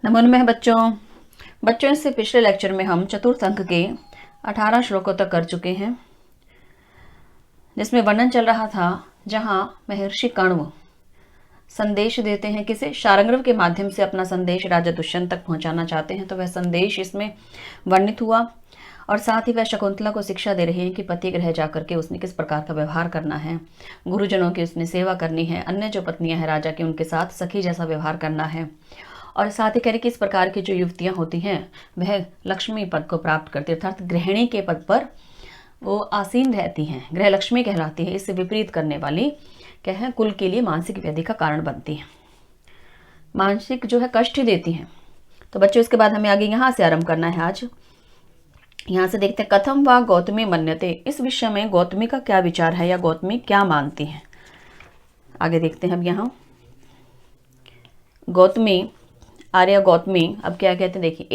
नमो नमः बच्चों इससे पिछले लेक्चर में हम चतुर्थ अंक के 18 श्लोकों तक कर चुके हैं, जिसमें वर्णन चल रहा था जहां महर्षि कण्व संदेश देते हैं, किसे शार्ंगदेव के माध्यम से अपना संदेश राजा दुष्यंत तक पहुंचाना चाहते हैं। तो वह संदेश इसमें वर्णित हुआ और साथ ही वह शकुंतला को शिक्षा दे रहे हैं कि पति गृह जाकर के उसने किस प्रकार का व्यवहार करना है, गुरुजनों की उसने सेवा करनी है, अन्य जो पत्नियां हैं राजा की उनके साथ सखी जैसा व्यवहार करना है। और साथ ही कह रहे कि इस प्रकार की जो युवतियां होती हैं वह लक्ष्मी पद को प्राप्त करती है, अर्थात गृहिणी के पद पर वो आसीन रहती हैं, गृह लक्ष्मी कहलाती है। इससे विपरीत करने वाली क्या है, कुल के लिए मानसिक व्याधि का कारण बनती है, मानसिक जो है कष्ट देती हैं। तो बच्चों इसके बाद हमें आगे यहाँ से आरंभ करना है। आज यहाँ से देखते हैं कथम व गौतमी मन्यते, इस विषय में गौतमी का क्या विचार है या गौतमी क्या मानती हैं। आगे देखते हैं अब यहाँ गौतमी आर्य गौतमी अब क्या कहते हैं, देखिए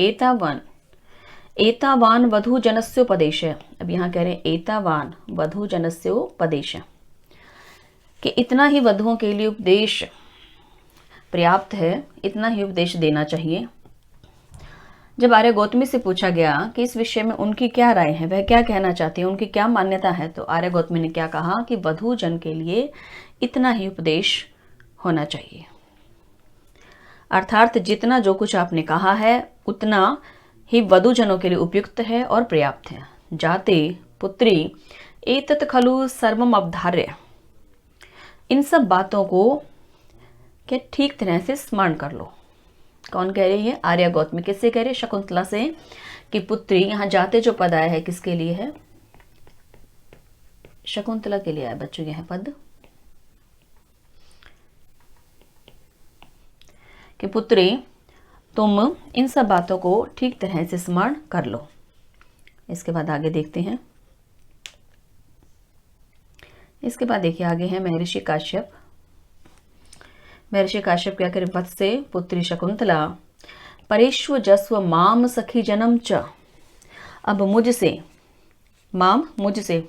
एतावान वधु जनस्योपदेश है। अब यहाँ कह रहे हैं एतावान वधु जनस्योपदेश, कि इतना ही वधुओं के लिए उपदेश पर्याप्त है, इतना ही उपदेश देना चाहिए। जब आर्य गौतमी से पूछा गया कि इस विषय में उनकी क्या राय है, वह क्या कहना चाहती है, उनकी क्या मान्यता है, तो आर्य गौतमी ने क्या कहा कि वधु जन के लिए इतना ही उपदेश होना चाहिए, अर्थात जितना जो कुछ आपने कहा है उतना ही वधुजनों के लिए उपयुक्त है और पर्याप्त है। जाते पुत्री एतत् खलु सर्वम अवधार्य, इन सब बातों को क्या ठीक तरह से स्मरण कर लो। कौन कह रही है, आर्य गौतमी। किससे कह रही है, शकुंतला से, कि पुत्री, यहाँ जाते जो पद आया है किसके लिए है, शकुंतला के लिए आया बच्चों यह पद, कि पुत्री तुम इन सब बातों को ठीक तरह से स्मरण कर लो। इसके बाद आगे देखते हैं। इसके बाद देखिए आगे है महर्षि काश्यप। महर्षि काश्यप क्या करें, वत्स से पुत्री शकुंतला परेश्व जस्व माम सखी जन्म च, अब मुझसे, माम मुझसे,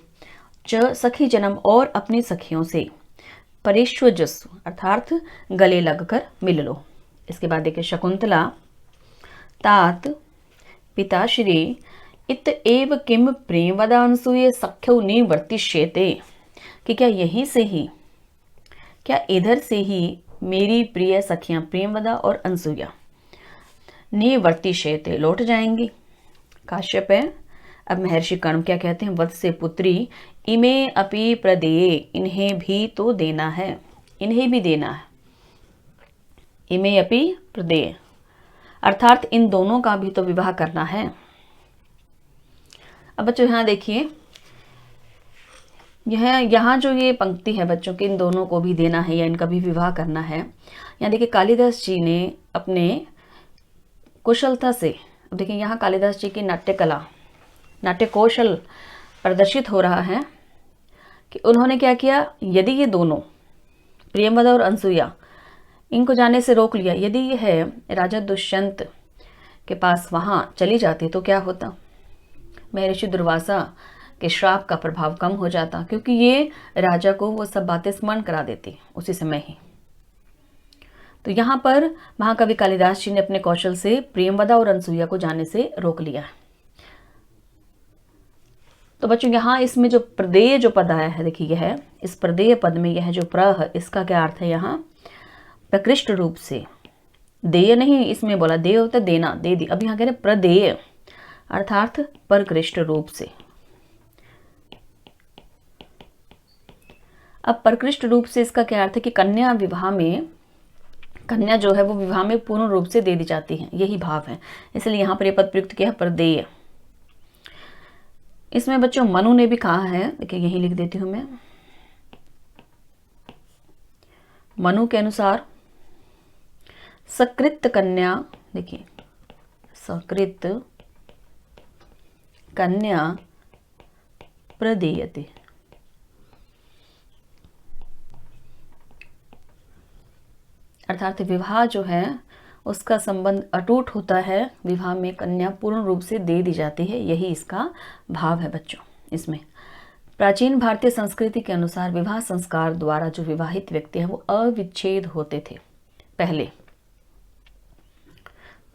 च सखी जन्म और अपनी सखियों से, परेश्व जस्व अर्थात गले लगकर मिल लो। इसके बाद देखिए शकुंतला तात पिताश्री इत एव किम प्रेमवदांसुये सख्यो निवर्तिष्यते, कि क्या यहीं से ही, क्या इधर से ही मेरी प्रिय सखियां प्रेमवदा और अनसुया निवर्तिष्यते लौट जाएंगी। काश्यप है। अब महर्षि कण्व क्या कहते हैं, वत्स से पुत्री इमे अपि प्रदेये, इन्हें भी तो देना है, इन्हें भी देना है। इमे अपि प्रदेय अर्थात इन दोनों का भी तो विवाह करना है। अब बच्चों यहाँ देखिए, यहाँ जो ये पंक्ति है बच्चों की, इन दोनों को भी देना है या इनका भी विवाह करना है। यहाँ देखिए कालिदास जी ने अपने कुशलता से, अब देखिए यहाँ कालिदास जी की नाट्य कला, नाट्य कौशल प्रदर्शित हो रहा है कि उन्होंने क्या किया, यदि ये दोनों प्रियंवदा और अनसुया इनको जाने से रोक लिया, यदि यह राजा दुष्यंत के पास वहां चली जाती तो क्या होता, महर्षि दुर्वासा के श्राप का प्रभाव कम हो जाता, क्योंकि ये राजा को वो सब बातें स्मरण करा देती उसी समय ही। तो यहाँ पर महाकवि कालिदास जी ने अपने कौशल से प्रेमवदा और अनसुया को जाने से रोक लिया। तो बच्चों यहाँ इसमें जो प्रदेय जो पद आया है, देखिए यह इस प्रदेय पद में यह जो प्र, इसका क्या अर्थ है, यहाँ प्रकृष्ट रूप से, देय नहीं, इसमें बोला देय होता है देना, दे दी। अब यहाँ कह रहे प्रदेय अर्थात परकृष्ट रूप से। अब परकृष्ट रूप से इसका क्या अर्थ है कि कन्या विवाह में, कन्या जो है वो विवाह में पूर्ण रूप से दे दी जाती है, यही भाव है, इसलिए यहाँ पर यह पद प्रयुक्त किया प्रदेय। इसमें बच्चों मनु ने भी कहा है, देखिए यही लिख देती हूं मैं, मनु के अनुसार सकृत कन्या, देखिए सकृत कन्या प्रदेयते, अर्थात विवाह जो है उसका संबंध अटूट होता है, विवाह में कन्या पूर्ण रूप से दे दी जाती है, यही इसका भाव है बच्चों। इसमें प्राचीन भारतीय संस्कृति के अनुसार विवाह संस्कार द्वारा जो विवाहित व्यक्ति हैं वो अविच्छेद होते थे।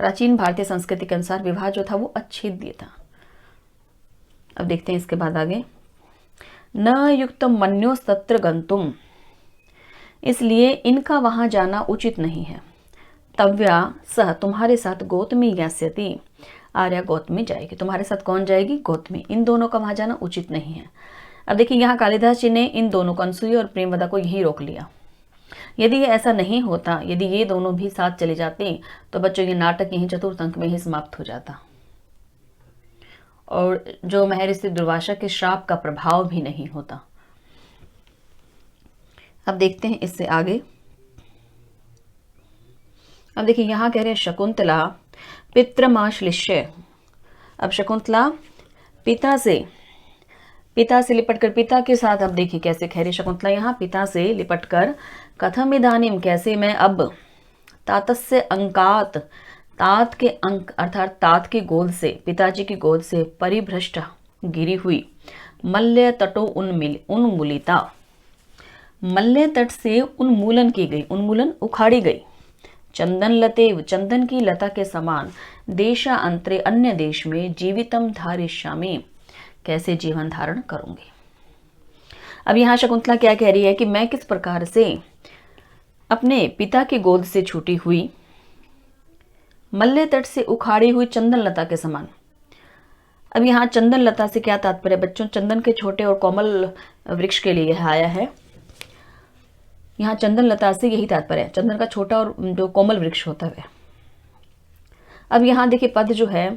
प्राचीन भारतीय संस्कृति के अनुसार विवाह जो था वो अच्छेद्य था। अब देखते हैं इसके बाद आगे, न युक्तम मन्योस्तत्र गंतुम, इसलिए इनका वहां जाना उचित नहीं है। तव्या सह, तुम्हारे साथ गौतमी ज्ञास्यति, आर्या गौतमी जाएगी। तुम्हारे साथ कौन जाएगी? गौतमी। इन दोनों का वहां जाना उचित नहीं है। अब देखिए यहाँ कालिदास जी ने इन दोनों को, अनसुई और प्रेमवदा को, यहीं रोक लिया। यदि ये ऐसा नहीं होता, यदि ये दोनों भी साथ चले जाते, तो बच्चों ये नाटक यहीं चतुर्थ अंक में ही समाप्त हो जाता और जो महर्षि दुर्वासा के श्राप का प्रभाव भी नहीं होता। अब देखते हैं इससे आगे। अब देखिए यहाँ कह रहे हैं शकुंतला पितृमाश्लिष्य। अब शकुंतला पिता से लिपटकर, पिता के साथ, अब देखिए कैसे कह रही शकुंतला यहाँ, पिता से लिपटकर, कथम इदानीम, कैसे मैं अब, तातस्य अंकात, तात के अंक अर्थात तात की गोद से, पिताजी की गोद से, परिभ्रष्ट गिरी हुई, मल्य तटो उन्मूलिता, मल्य तट से उन्मूलन की गई, उन्मूलन उखाड़ी गई, चंदन लतेव, चंदन की लता के समान, देशा अंतरे, अन्य देश में, जीवितम धारिष्यामि, कैसे जीवन धारण करूंगी। अब यहाँ शकुंतला क्या कह रही है कि मैं किस प्रकार से अपने पिता की गोद से छूटी हुई, मल्य तट से उखाड़ी हुई चंदन लता के समान। अब यहाँ चंदन लता से क्या तात्पर्य बच्चों? चंदन के छोटे और कोमल वृक्ष के लिए यह आया है। यहाँ चंदन लता से यही तात्पर्य है, चंदन का छोटा और जो कोमल वृक्ष होता है। अब यहाँ देखिए पद जो है,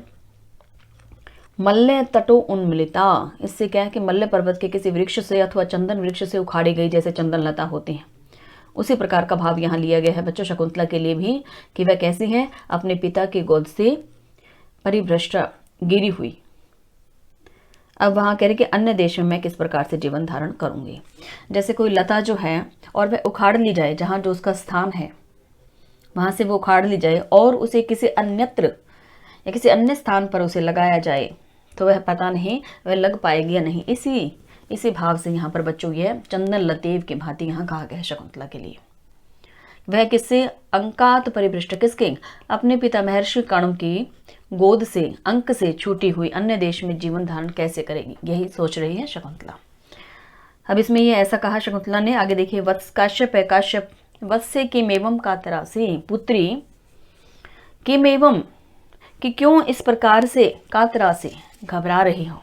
मल्य तटो उन्मूलिता, इससे क्या है कि मल्य पर्वत के किसी वृक्ष से अथवा चंदन वृक्ष से उखाड़ी गई जैसे चंदन लता होती है, उसी प्रकार का भाव यहाँ लिया गया है बच्चों शकुंतला के लिए भी, कि वह कैसी है, अपने पिता की गोद से परिभ्रष्ट गिरी हुई। अब वहां कह रहे कि अन्य देश में मैं किस प्रकार से जीवन धारण करूंगी। जैसे कोई लता जो है और वह उखाड़ ली जाए, जहां जो उसका स्थान है वहां से वो उखाड़ ली जाए और उसे किसी अन्यत्र या किसी अन्य स्थान पर उसे लगाया जाए, तो वह पता नहीं वह लग पाएगी या नहीं। इसी भाव से यहाँ पर बच्चों यह चंदन लतेव की भांति यहाँ कहा गया है शकुंतला के लिए। वह किससे? अंकात परिभ्रष्ट, किसके? अपने पिता महर्षि कण्व की गोद से, अंक से छूटी हुई, अन्य देश में जीवन धारण कैसे करेगी, यही सोच रही है शकुंतला। अब इसमें ये ऐसा कहा शकुंतला ने, आगे देखिए, वत्स काश्यप है, काश्यप वत्स्य किमेवम कातरासी, पुत्री किमेवम, कि क्यों इस प्रकार से, कातरासी घबरा रही हो,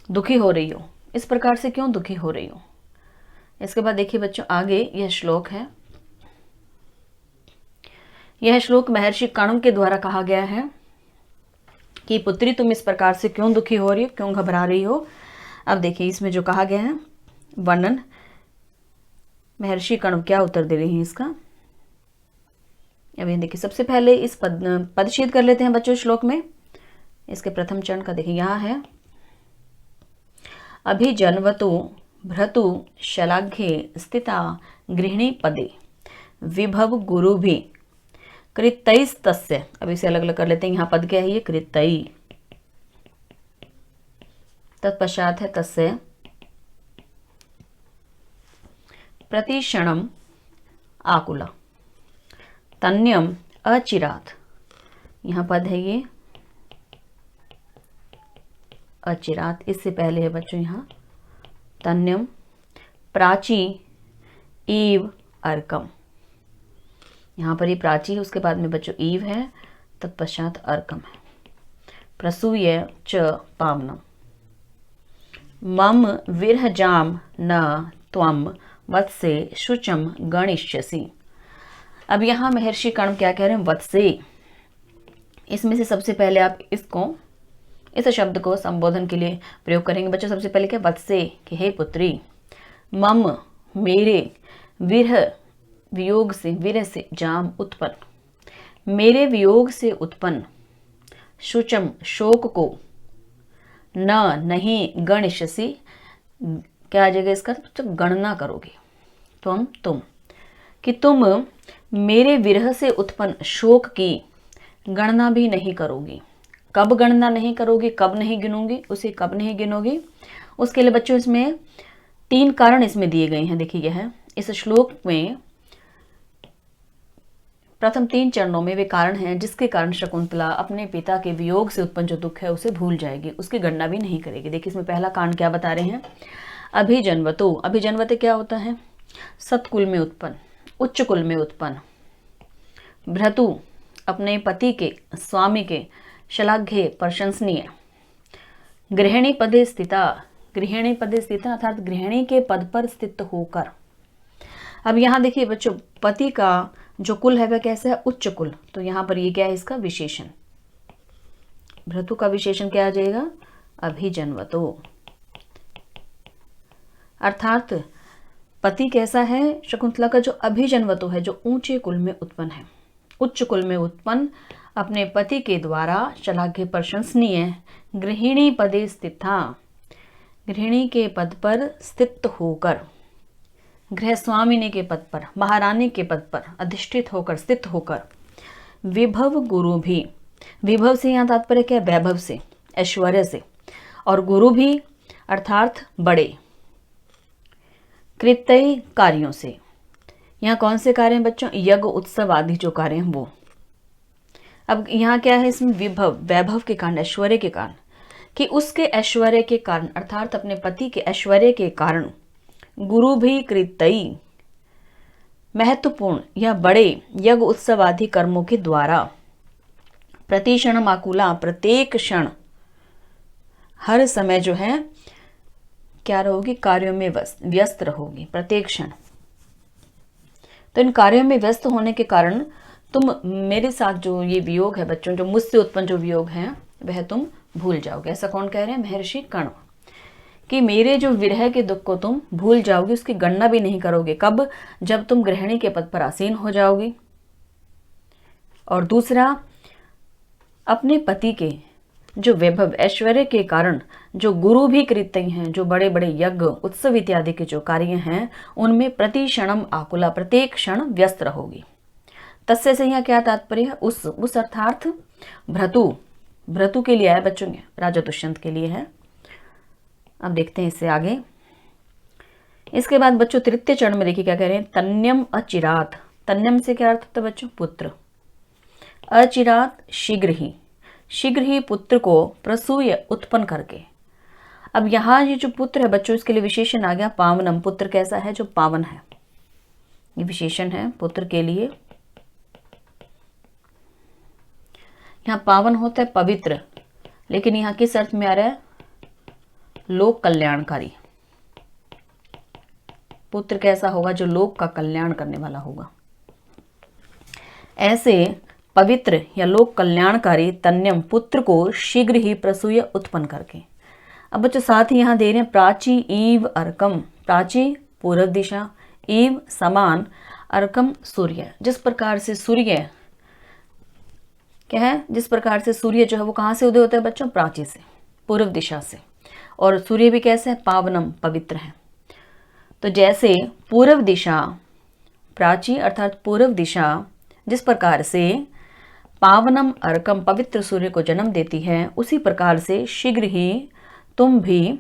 दुखी हो रही हो, इस प्रकार से क्यों दुखी हो रही हो। इसके बाद देखिए बच्चों आगे यह श्लोक है, यह श्लोक महर्षि कण्व के द्वारा कहा गया है कि पुत्री तुम इस प्रकार से क्यों दुखी हो रही हो, क्यों घबरा रही हो। अब देखिए इसमें जो कहा गया है वर्णन, महर्षि कण्व क्या उत्तर दे रही हैं इसका। अब ये देखिए सबसे पहले इस पदच्छेद कर लेते हैं बच्चों श्लोक में। इसके प्रथम चरण का देखिए यहाँ है, अभिजन्वतु भ्रतु शलाघ्ये स्थिता गृहिणी पदे विभव गुरु भी कृतैस्तस्य। अब इसे अलग अलग कर लेते हैं। यहाँ पद क्या है, ये कृतई, तत्पश्चात है तस्य, प्रतिक्षणम आकुला, तन्यम अचिरात, यहाँ पद है ये अचिरात, इससे पहले है बच्चों यहाँ तन्यम, प्राची ईव अर्कम, यहाँ पर ये प्राची है, उसके बाद में बच्चों ईव है, तत्पश्चात अर्कम है, प्रसूय च पावनम, मम विरहजाम न त्वम वत्से शुचम गणिष्यसि। अब यहाँ महर्षि कण्व क्या कह रहे हैं, वत्से, इसमें से सबसे पहले आप इस शब्द को संबोधन के लिए प्रयोग करेंगे बच्चों। सबसे पहले क्या, वत्से, कि हे पुत्री, मम, मेरे, विरह, वियोग से, विरह से, जाम, उत्पन्न, मेरे वियोग से उत्पन्न, शुचम, शोक को, न, नहीं, गणिष्यसि, क्या आ जाएगा इसका, तो गणना करोगे, तुम, कि तुम मेरे विरह से उत्पन्न शोक की गणना भी नहीं करोगी। कब गणना नहीं करोगी, कब नहीं गिनोगी, उसे कब नहीं गिनोगी, उसके लिए बच्चों इसमें 3 कारण इसमें दिए गए हैं। देखिए यह इस श्लोक में प्रथम 3 चरणों में वे कारण हैं जिसके कारण शकुंतला अपने पिता के वियोग से उत्पन्न जो दुख है उसे भूल जाएगी, उसकी गणना भी नहीं करेगी। देखिए इसमें पहला कारण क्या बता रहे हैं, अभिजन्वतो। अभिजन्वते क्या होता है, सतकुल में उत्पन्न, उच्च कुल में उत्पन्न। भ्रतु, अपने पति के, स्वामी के, श्लाघ्य प्रशंसनीय। गृहिणी पदे स्थिता, गृहिणी पदे स्थिता अर्थात गृहिणी के पद पर स्थित होकर। अब यहाँ देखिए बच्चों, पति का जो कुल है वह कैसा है, उच्च कुल, तो यहाँ पर ये क्या है, इसका विशेषण। भ्रतु का विशेषण क्या आ जाएगा, अभिजन्वतो। अर्थात पति कैसा है शकुंतला का, जो अभिजन्वतो है, जो ऊंचे कुल में उत्पन्न है, उच्च कुल में उत्पन्न, अपने पति के द्वारा श्लाघ्य प्रशंसनीय, गृहिणी पदे स्थिता, गृहिणी के पद पर स्थित होकर, गृह स्वामिनी के पद पर, महारानी के पद पर अधिष्ठित होकर, स्थित होकर। विभव गुरु भी, विभव से यहाँ तात्पर्य क्या है, वैभव से, ऐश्वर्य से, और गुरु भी अर्थात बड़े, कृत्य कार्यों से। यहाँ कौन से कार्य हैं बच्चों, यज्ञ उत्सव आदि जो कार्य हैं वो। अब यहाँ क्या है, इसमें विभव, वैभव के कारण, ऐश्वर्य के कारण, कि उसके ऐश्वर्य के कारण अर्थात अपने पति के ऐश्वर्य के कारण गुरु भी कृतई, महत्वपूर्ण या बड़े यज्ञ उत्सव आदि कर्मों के द्वारा, प्रतिक्षण आकुला, प्रत्येक क्षण, हर समय जो है क्या रहोगी, कार्यों में व्यस्त रहोगी, प्रत्येक क्षण। तो इन कार्यों में व्यस्त होने के कारण तुम मेरे साथ जो ये वियोग है बच्चों, जो मुझसे उत्पन्न जो वियोग है वह तुम भूल जाओगे। ऐसा कौन कह रहे हैं, महर्षि कर्ण, कि मेरे जो विरह के दुख को तुम भूल जाओगे, उसकी गणना भी नहीं करोगे। कब, जब तुम गृहिणी के पद पर आसीन हो जाओगी। और दूसरा, अपने पति के जो वैभव ऐश्वर्य के कारण जो गुरु भी कृत्य हैं, जो बड़े बड़े यज्ञ उत्सव इत्यादि के जो कार्य हैं, उनमें प्रति क्षणम आकुला, प्रत्येक क्षण व्यस्त रहोगी। तस्य से यहाँ क्या तात्पर्य है, उस अर्थार्थ भ्रतु, भ्रतु के लिए है बच्चों, राजा दुष्यंत के लिए है। अब देखते हैं इससे आगे। इसके बाद बच्चों तृतीय चरण में देखिए क्या कह रहे हैं, तन्यम अचिरात। तन्यम से क्या अर्थ होता है बच्चों, पुत्र। अचिरात शीघ्र ही पुत्र को प्रसूय उत्पन्न करके। अब यहाँ ये जो पुत्र है बच्चों, इसके लिए विशेषण आ गया पावनम। पुत्र कैसा है, जो पावन है, ये विशेषण है पुत्र के लिए। यहाँ पावन होता है पवित्र, लेकिन यहाँ किस अर्थ में आ रहा है, लोक कल्याणकारी। पुत्र कैसा होगा, जो लोक का कल्याण करने वाला होगा। ऐसे पवित्र या लोक कल्याणकारी तन्यम पुत्र को शीघ्र ही प्रसूय उत्पन्न करके। अब बच्चों साथ ही यहाँ दे रहे हैं प्राची ईव अर्कम। प्राची पूर्व दिशा, ईव समान, अर्कम सूर्य। जिस प्रकार से सूर्य क्या है, जिस प्रकार से सूर्य जो है वो कहाँ से उदय होता है बच्चों, प्राची से, पूर्व दिशा से। और सूर्य भी कैसे है, पावनम, पवित्र है। तो जैसे पूर्व दिशा, प्राची अर्थात पूर्व दिशा जिस प्रकार से पावनम अर्कम पवित्र सूर्य को जन्म देती है, उसी प्रकार से शीघ्र ही तुम भी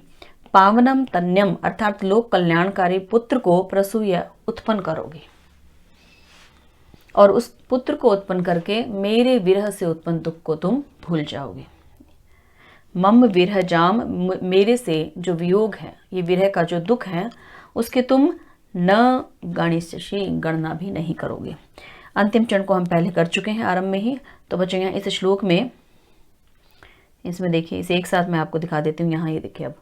पावनम तन्यम अर्थात लोक कल्याणकारी पुत्र को प्रसूय उत्पन्न करोगे। और उस पुत्र को उत्पन्न करके मेरे विरह से उत्पन्न दुख को तुम भूल जाओगे। मम विरह जाम, मेरे से जो वियोग है, ये विरह का जो दुख है, उसके तुम न गणिष्यसि, गणना भी नहीं करोगे। अंतिम चरण को हम पहले कर चुके हैं आरंभ में ही। तो बच्चों यहाँ इस श्लोक में, इसमें देखिए, इसे एक साथ मैं आपको दिखा देती हूँ। यहाँ ये देखिए, अब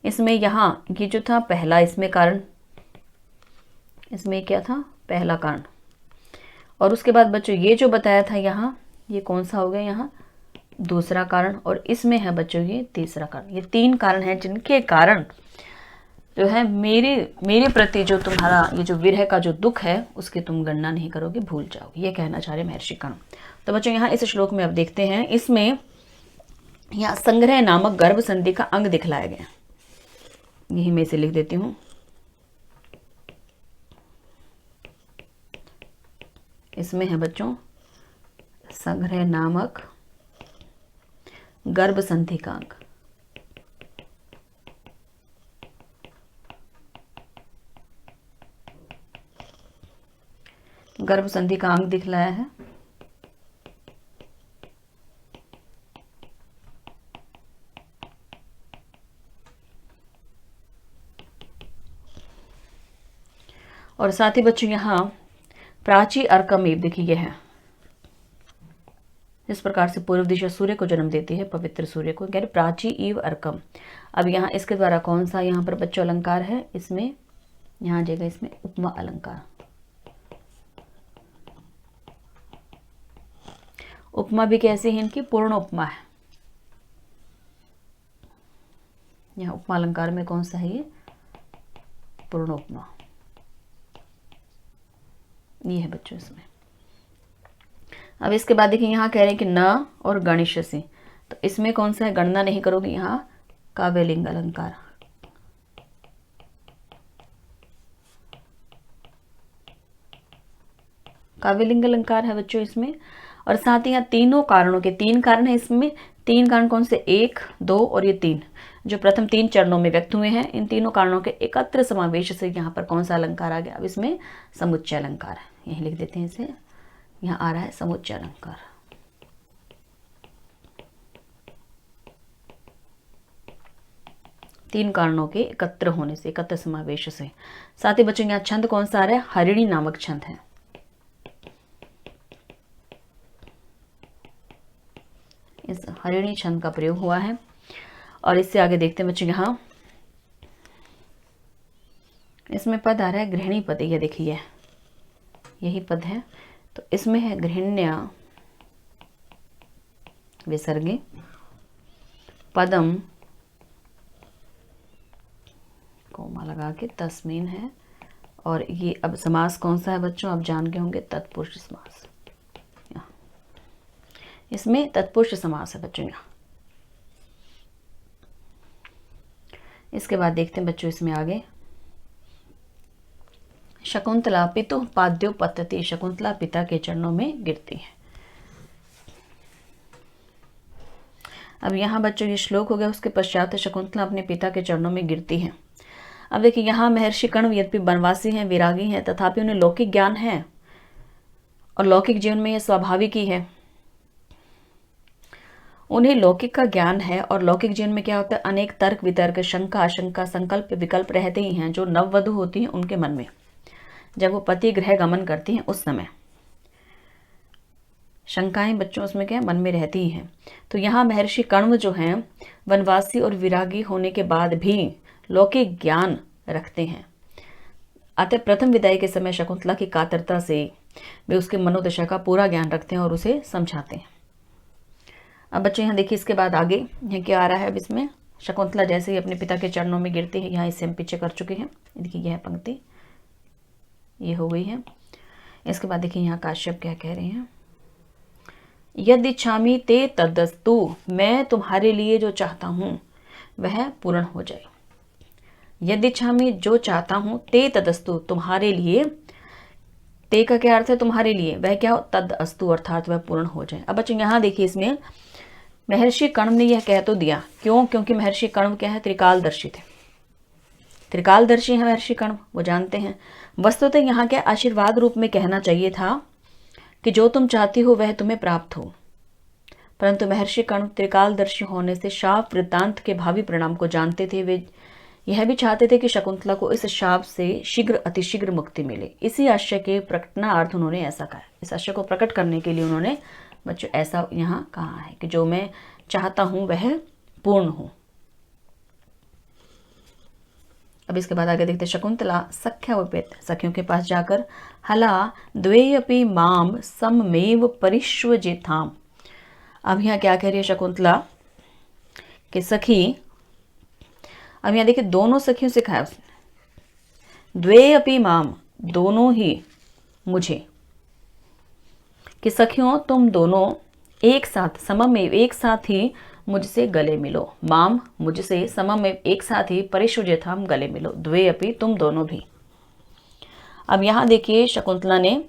इसमें यहाँ ये जो था पहला, इसमें कारण, इसमें क्या था, पहला कारण। और उसके बाद बच्चों ये जो बताया था यहाँ, ये कौन सा हो गया, यहाँ दूसरा कारण। और इसमें है बच्चों ये तीसरा कारण। ये 3 कारण हैं जिनके कारण जो है मेरे प्रति जो तुम्हारा ये जो विरह का जो दुख है, उसकी तुम गणना नहीं करोगे, भूल जाओगे। ये कहना चाह रहे महर्षि कर्ण। तो बच्चों यहाँ इस श्लोक में अब देखते हैं, इसमें यहाँ संग्रह नामक गर्भ संधि का अंग दिखलाया गया। यही मैं इसे लिख देती हूँ। इसमें है बच्चों संग्रह नामक गर्भ संधि का अंग। गर्भ संधि का अंग दिखलाया है। और साथ ही बच्चों यहाँ प्राची अर्कम एव देखिए यह है, इस प्रकार से पूर्व दिशा सूर्य को जन्म देती है, पवित्र सूर्य को, कह रहे प्राची इव अर्कम। अब यहाँ इसके द्वारा कौन सा यहाँ पर बच्चों अलंकार है, इसमें यहाँ आ जाएगा इसमें उपमा अलंकार। उपमा भी कैसी है इनकी, पूर्ण उपमा है। यहाँ उपमा अलंकार में कौन सा है ये, पूर्ण उपमा, ये है बच्चों इसमें। अब इसके बाद देखिए यहाँ कह रहे हैं कि न और गणिष्यसि, तो इसमें कौन सा है, गणना नहीं करोगे, यहाँ काव्यलिंग अलंकार। काव्यलिंग अलंकार है बच्चों इसमें। और साथ ही यहाँ तीनों कारणों के 3 कारण है इसमें। 3 कारण कौन से, 1, 2 और ये 3 जो प्रथम 3 चरणों में व्यक्त हुए हैं, इन तीनों कारणों के एकत्र समावेश से यहाँ पर कौन सा अलंकार आ गया। अब इसमें समुच्चय अलंकार है, यही लिख देते हैं इसे, यहाँ आ रहा है समुच्चय अलंकार। तीन कारणों के एकत्र होने से, एकत्र समावेश से। साथ ही बच्चों यहाँ छंद कौन सा आ रहा है, हरिणी नामक छंद है। इस हरिणी छंद का प्रयोग हुआ है। और इससे आगे देखते हैं बच्चों, यहाँ इसमें पद आ रहा है गृहिणी पद, ये देखिए यही पद है। तो इसमें है गृहिण्या विसर्गे पदम, कोमा लगा के तस्मीन है। और ये अब समास कौन सा है बच्चों, आप जान गए होंगे, तत्पुरुष समास। इसमें तत्पुरुष समास है बच्चों यहाँ। इसके बाद देखते हैं बच्चों इसमें आगे, शकुंतला पितुः पाद्यो पतति, शकुंतला पिता के चरणों में गिरती है। अब यहाँ बच्चों ये श्लोक हो गया, उसके पश्चात शकुंतला अपने पिता के चरणों में गिरती है। अब देखिए यहाँ महर्षि कण्व यद्यपि वनवासी हैं, विरागी हैं, तथापि उन्हें लौकिक ज्ञान है और लौकिक जीवन में यह स्वाभाविक ही है। उन्हें लौकिक का ज्ञान है और लौकिक जीवन में क्या होता है, अनेक तर्क वितर्क, शंका आशंका, संकल्प विकल्प रहते ही हैं जो नववधु होती हैं उनके मन में। जब वो पति गृह गमन करती हैं उस समय शंकाएं बच्चों उसमें क्या मन में रहती ही हैं। तो यहाँ महर्षि कण्व जो हैं वनवासी और विरागी होने के बाद भी लौकिक ज्ञान रखते हैं। अतः प्रथम विदाई के समय शकुंतला की कातरता से वे उसके मनोदशा का पूरा ज्ञान रखते हैं और उसे समझाते हैं। अब बच्चे यहाँ देखिए इसके बाद आगे यहाँ क्या आ रहा है। अब इसमें शकुंतला जैसे ही अपने पिता के चरणों में गिरती है, यहाँ इससे हम पीछे कर चुके हैं, देखिए यह पंक्ति ये हो गई है। इसके बाद देखिए यहाँ काश्यप क्या कह रहे हैं, यदि इच्छामि ते तदस्तु, मैं तुम्हारे लिए जो चाहता हूँ वह पूर्ण हो जाए। यदि इच्छामि जो चाहता हूँ, ते तदस्तु तुम्हारे लिए, ते का क्या अर्थ है तुम्हारे लिए, वह क्या हो तद अस्तु अर्थात वह पूर्ण हो जाए। अब बच्चों यहाँ देखिए इसमें महर्षि कण्व ने यह कह तो दिया, क्यों, क्योंकि महर्षि कण्व क्या है, त्रिकालदर्शी थे, त्रिकालदर्शी है महर्षि कण्व, वो जानते हैं। वस्तुतः यहाँ क्या आशीर्वाद रूप में कहना चाहिए था कि जो तुम चाहती हो वह तुम्हें प्राप्त हो, परंतु महर्षि कण्व त्रिकालदर्शी होने से शाप वृत्तांत के भावी परिणाम को जानते थे। वे यह भी चाहते थे कि शकुंतला को इस शाप से शीघ्र अतिशीघ्र मुक्ति मिले। इसी आशय के प्रकटनार्थ उन्होंने ऐसा कहा, इस आशय को प्रकट करने के लिए उन्होंने बच्चों ऐसा यहाँ कहा है कि जो मैं चाहता हूं वह पूर्ण हो। अब इसके बाद आगे देखते शकुंतला सख्या उपेत, सखियों के पास जाकर हला द्वेयपि माम सममेव परिष्वजेथाम। अब यहाँ क्या कह रही है शकुंतला कि सखी, अब यहाँ देखिए दोनों सखियों से कहा उसने, द्वेयपि माम दोनों ही मुझे, कि सखियों तुम दोनों एक साथ सममेव एक साथ ही मुझसे गले मिलो, माम मुझसे सममेव एक साथ ही परिष्वजेथाम गले मिलो, द्वे अपि तुम दोनों भी। अब यहाँ देखिए शकुंतला ने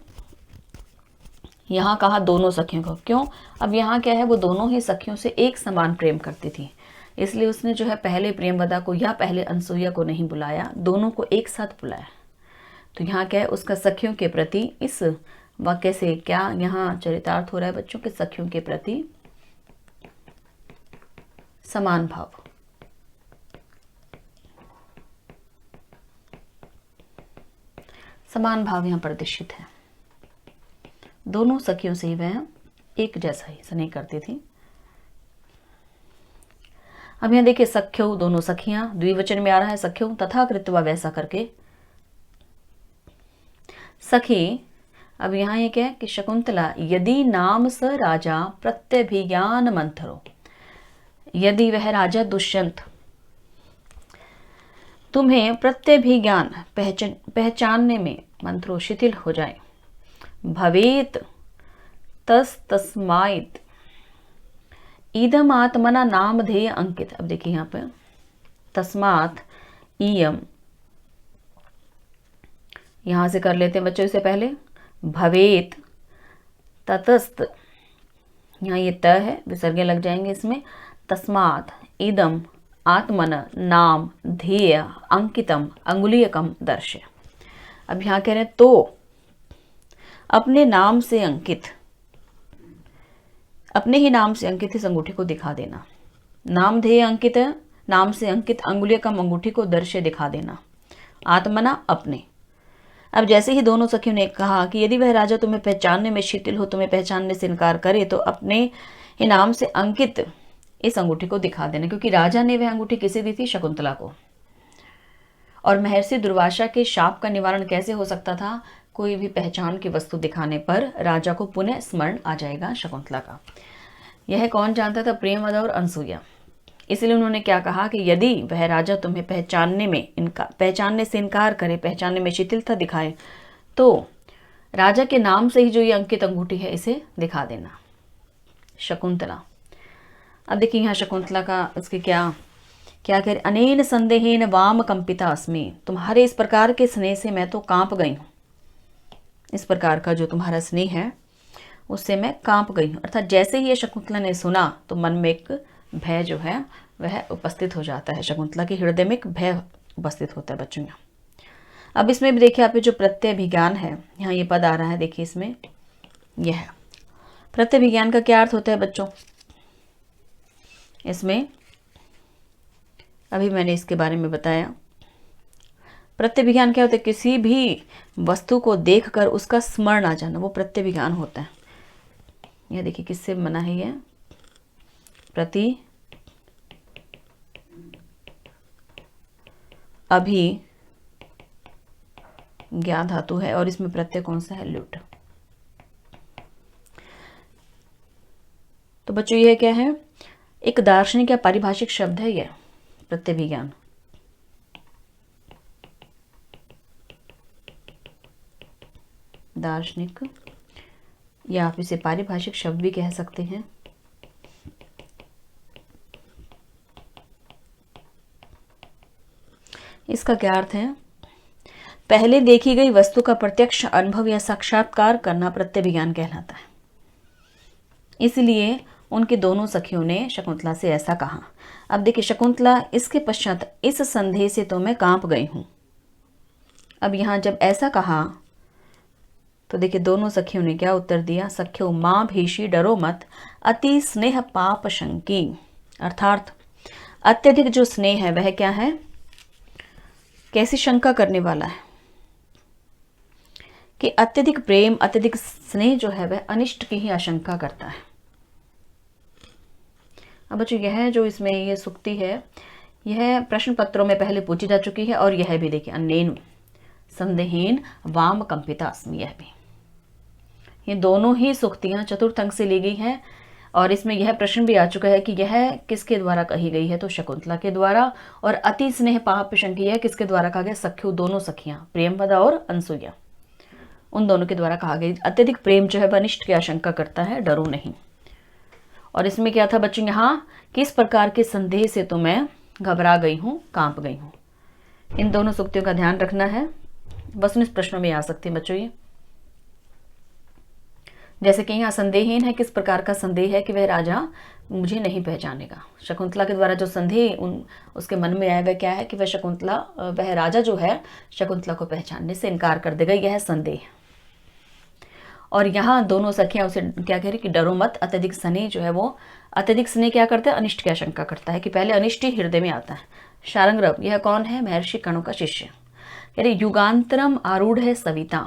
यहाँ कहा दोनों सखियों को, क्यों, अब यहाँ क्या है, वो दोनों ही सखियों से एक समान प्रेम करती थी, इसलिए उसने जो है पहले प्रेमवदा को या पहले अनसुईया को नहीं बुलाया, दोनों को एक साथ बुलाया। तो यहाँ क्या है, उसका सखियों के प्रति इस वाक्य से क्या यहाँ चरितार्थ हो रहा है बच्चों के सखियों के प्रति समान भाव। समान भाव यहाँ प्रदर्शित है। दोनों सखियों से ही वह एक जैसा ही स्नेह करती थी। अब यहाँ देखिए सख्यो, दोनों सखियां, द्विवचन में आ रहा है सख्यो, तथा कृत्वा वैसा करके सखी। अब यहाँ ये क्या है कि शकुंतला यदि नाम स राजा प्रत्यभिज्ञान मंथरो, यदि वह राजा दुष्यंत तुम्हें प्रत्यभिज्ञान पहचानने में मंत्रो शिथिल हो जाए, भवेत तस्मात् इदम आत्मना नामधेय अंकित। अब देखिए यहाँ पे तस्मात् इयम, यहां से कर लेते हैं बच्चों इससे पहले भवेत ततस्त, यहाँ ये त है, विसर्ग लग जाएंगे इसमें। तस्मात् इदम आत्मन नाम ध्येय अंकितम अंगुलीयकम दर्शय। अब यहाँ कह रहे हैं तो अपने नाम से अंकित, अपने ही नाम से अंकित इस अंगूठी को दिखा देना। नाम ध्येय अंकित, नाम से अंकित अंगुलीयकम अंगूठी को दर्शय दिखा देना। आत्मना अपने। अब जैसे ही दोनों सखियों ने कहा कि यदि वह राजा तुम्हें पहचानने में शिथिल हो, तुम्हें पहचानने से इनकार करे, तो अपने ही नाम से अंकित इस अंगूठी को दिखा देना, क्योंकि राजा ने वह अंगूठी किसे दी थी? शकुंतला को। और महर्षि दुर्वासा के शाप का निवारण कैसे हो सकता था? कोई भी पहचान की वस्तु दिखाने पर राजा को पुनः स्मरण आ जाएगा शकुंतला का। यह कौन जानता था? प्रेमवद और अनसुईया। इसलिए उन्होंने क्या कहा कि यदि वह राजा तुम्हें पहचानने से इनकार करे, पहचानने में शिथिलता दिखाए, तो राजा के नाम से ही जो ये अंकित अंगूठी है इसे दिखा देना। शकुंतला। अब देखिए यहाँ शकुंतला का इसके क्या कह रहे, अनेन संदेहेन वाम कंपिता अस्मि, तुम्हारे इस प्रकार के स्नेह से मैं तो कांप गई हूँ। इस प्रकार का जो तुम्हारा स्नेह है उससे मैं कांप गई हूँ। अर्थात जैसे ही ये शकुंतला ने सुना तो मन में एक भय जो है वह उपस्थित हो जाता है। शकुंतला के हृदय में एक भय उपस्थित होता है बच्चों यहाँ। अब इसमें भी देखिए आप जो प्रत्यभिज्ञान है, यहाँ ये पद आ रहा है, देखिए इसमें यह प्रत्यभिज्ञान का क्या अर्थ होता है बच्चों? इसमें अभी मैंने इसके बारे में बताया। प्रत्यभिज्ञान क्या होता है? किसी भी वस्तु को देखकर उसका स्मरण आ जाना, वो प्रत्यभिज्ञान होता है। यह देखिए किससे बना है? यह प्रति अभी ज्ञा धातु है और इसमें प्रत्यय कौन सा है? लुट। तो बच्चों यह क्या है? एक दार्शनिक या पारिभाषिक शब्द है यह प्रत्यभिज्ञान। दार्शनिक या आप इसे पारिभाषिक शब्द भी कह सकते हैं। इसका क्या अर्थ है? पहले देखी गई वस्तु का प्रत्यक्ष अनुभव या साक्षात्कार करना प्रत्यभिज्ञान कहलाता है। इसलिए उनके दोनों सखियों ने शकुंतला से ऐसा कहा। अब देखिए शकुंतला इसके पश्चात इस संदेह से तो मैं कांप गई हूं। अब यहां जब ऐसा कहा तो देखिए दोनों सखियों ने क्या उत्तर दिया? सख्यो मां भीषी डरो मत, अति स्नेह पाप शंकी। अर्थात अत्यधिक जो स्नेह है वह क्या है? कैसी शंका करने वाला है कि अत्यधिक प्रेम, अत्यधिक स्नेह जो है वह अनिष्ट की ही आशंका करता है। अब बच्चों यह जो इसमें ये सुक्ति है यह प्रश्न पत्रों में पहले पूछी जा चुकी है और यह भी देखिए अन्येन संदेहेन वाम कंपिता अस्मि, यह भी, ये दोनों ही सुक्तियां चतुर्थ अंक से ली गई हैं। और इसमें यह प्रश्न भी आ चुका है कि यह किसके द्वारा कही गई है? तो शकुंतला के द्वारा। और अति स्नेह पाप शंकी यह किसके द्वारा कहा गया? सख्यु, दोनों सखियां प्रेमवदा और अनसुईया, उन दोनों के द्वारा कहा गया। अत्यधिक प्रेम जो है वह अनिष्ट की आशंका करता है, डरो नहीं। और इसमें क्या था बच्चों? यहाँ किस प्रकार के संदेह से तो मैं घबरा गई हूँ, कांप गई हूँ। इन दोनों सूक्तियों का ध्यान रखना है, बस इस प्रश्नों में आ सकती है बच्चों ये। जैसे कि यहाँ संदेहहीन है, किस प्रकार का संदेह है कि वह राजा मुझे नहीं पहचानेगा। शकुंतला के द्वारा जो संदेह उसके मन में आया वह क्या है कि वह राजा जो है शकुंतला को पहचानने से इनकार कर देगा, यह संदेह। और यहाँ दोनों सखियाँ उसे क्या कह रही कि डरो मत, अत्यधिक स्नेह जो है वो, अत्यधिक स्नेह क्या करता है, अनिष्ट की आशंका करता है कि पहले अनिष्ट ही हृदय में आता है। शारंग्रव यह कौन है, महर्षि कणु का शिष्य। कह रहे युगांतरम आरूढ़ है सविता।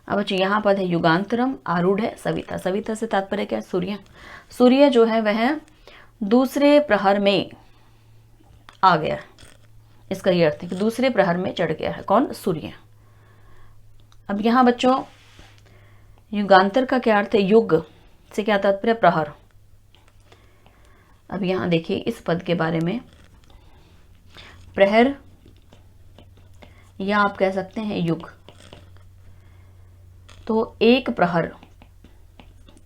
अब बच्चों यहाँ पद है युगांतरम आरूढ़ है सविता। सविता से तात्पर्य क्या है, सूर्य। सूर्य जो है वह दूसरे प्रहर में आ गया, इसका ये अर्थ है कि दूसरे प्रहर में चढ़ गया है। कौन, सूर्य। अब यहाँ बच्चों युगांतर का क्या अर्थ है, युग से क्या तात्पर्य, प्रहर। अब यहाँ देखिए इस पद के बारे में, प्रहर या आप कह सकते हैं युग। तो एक प्रहर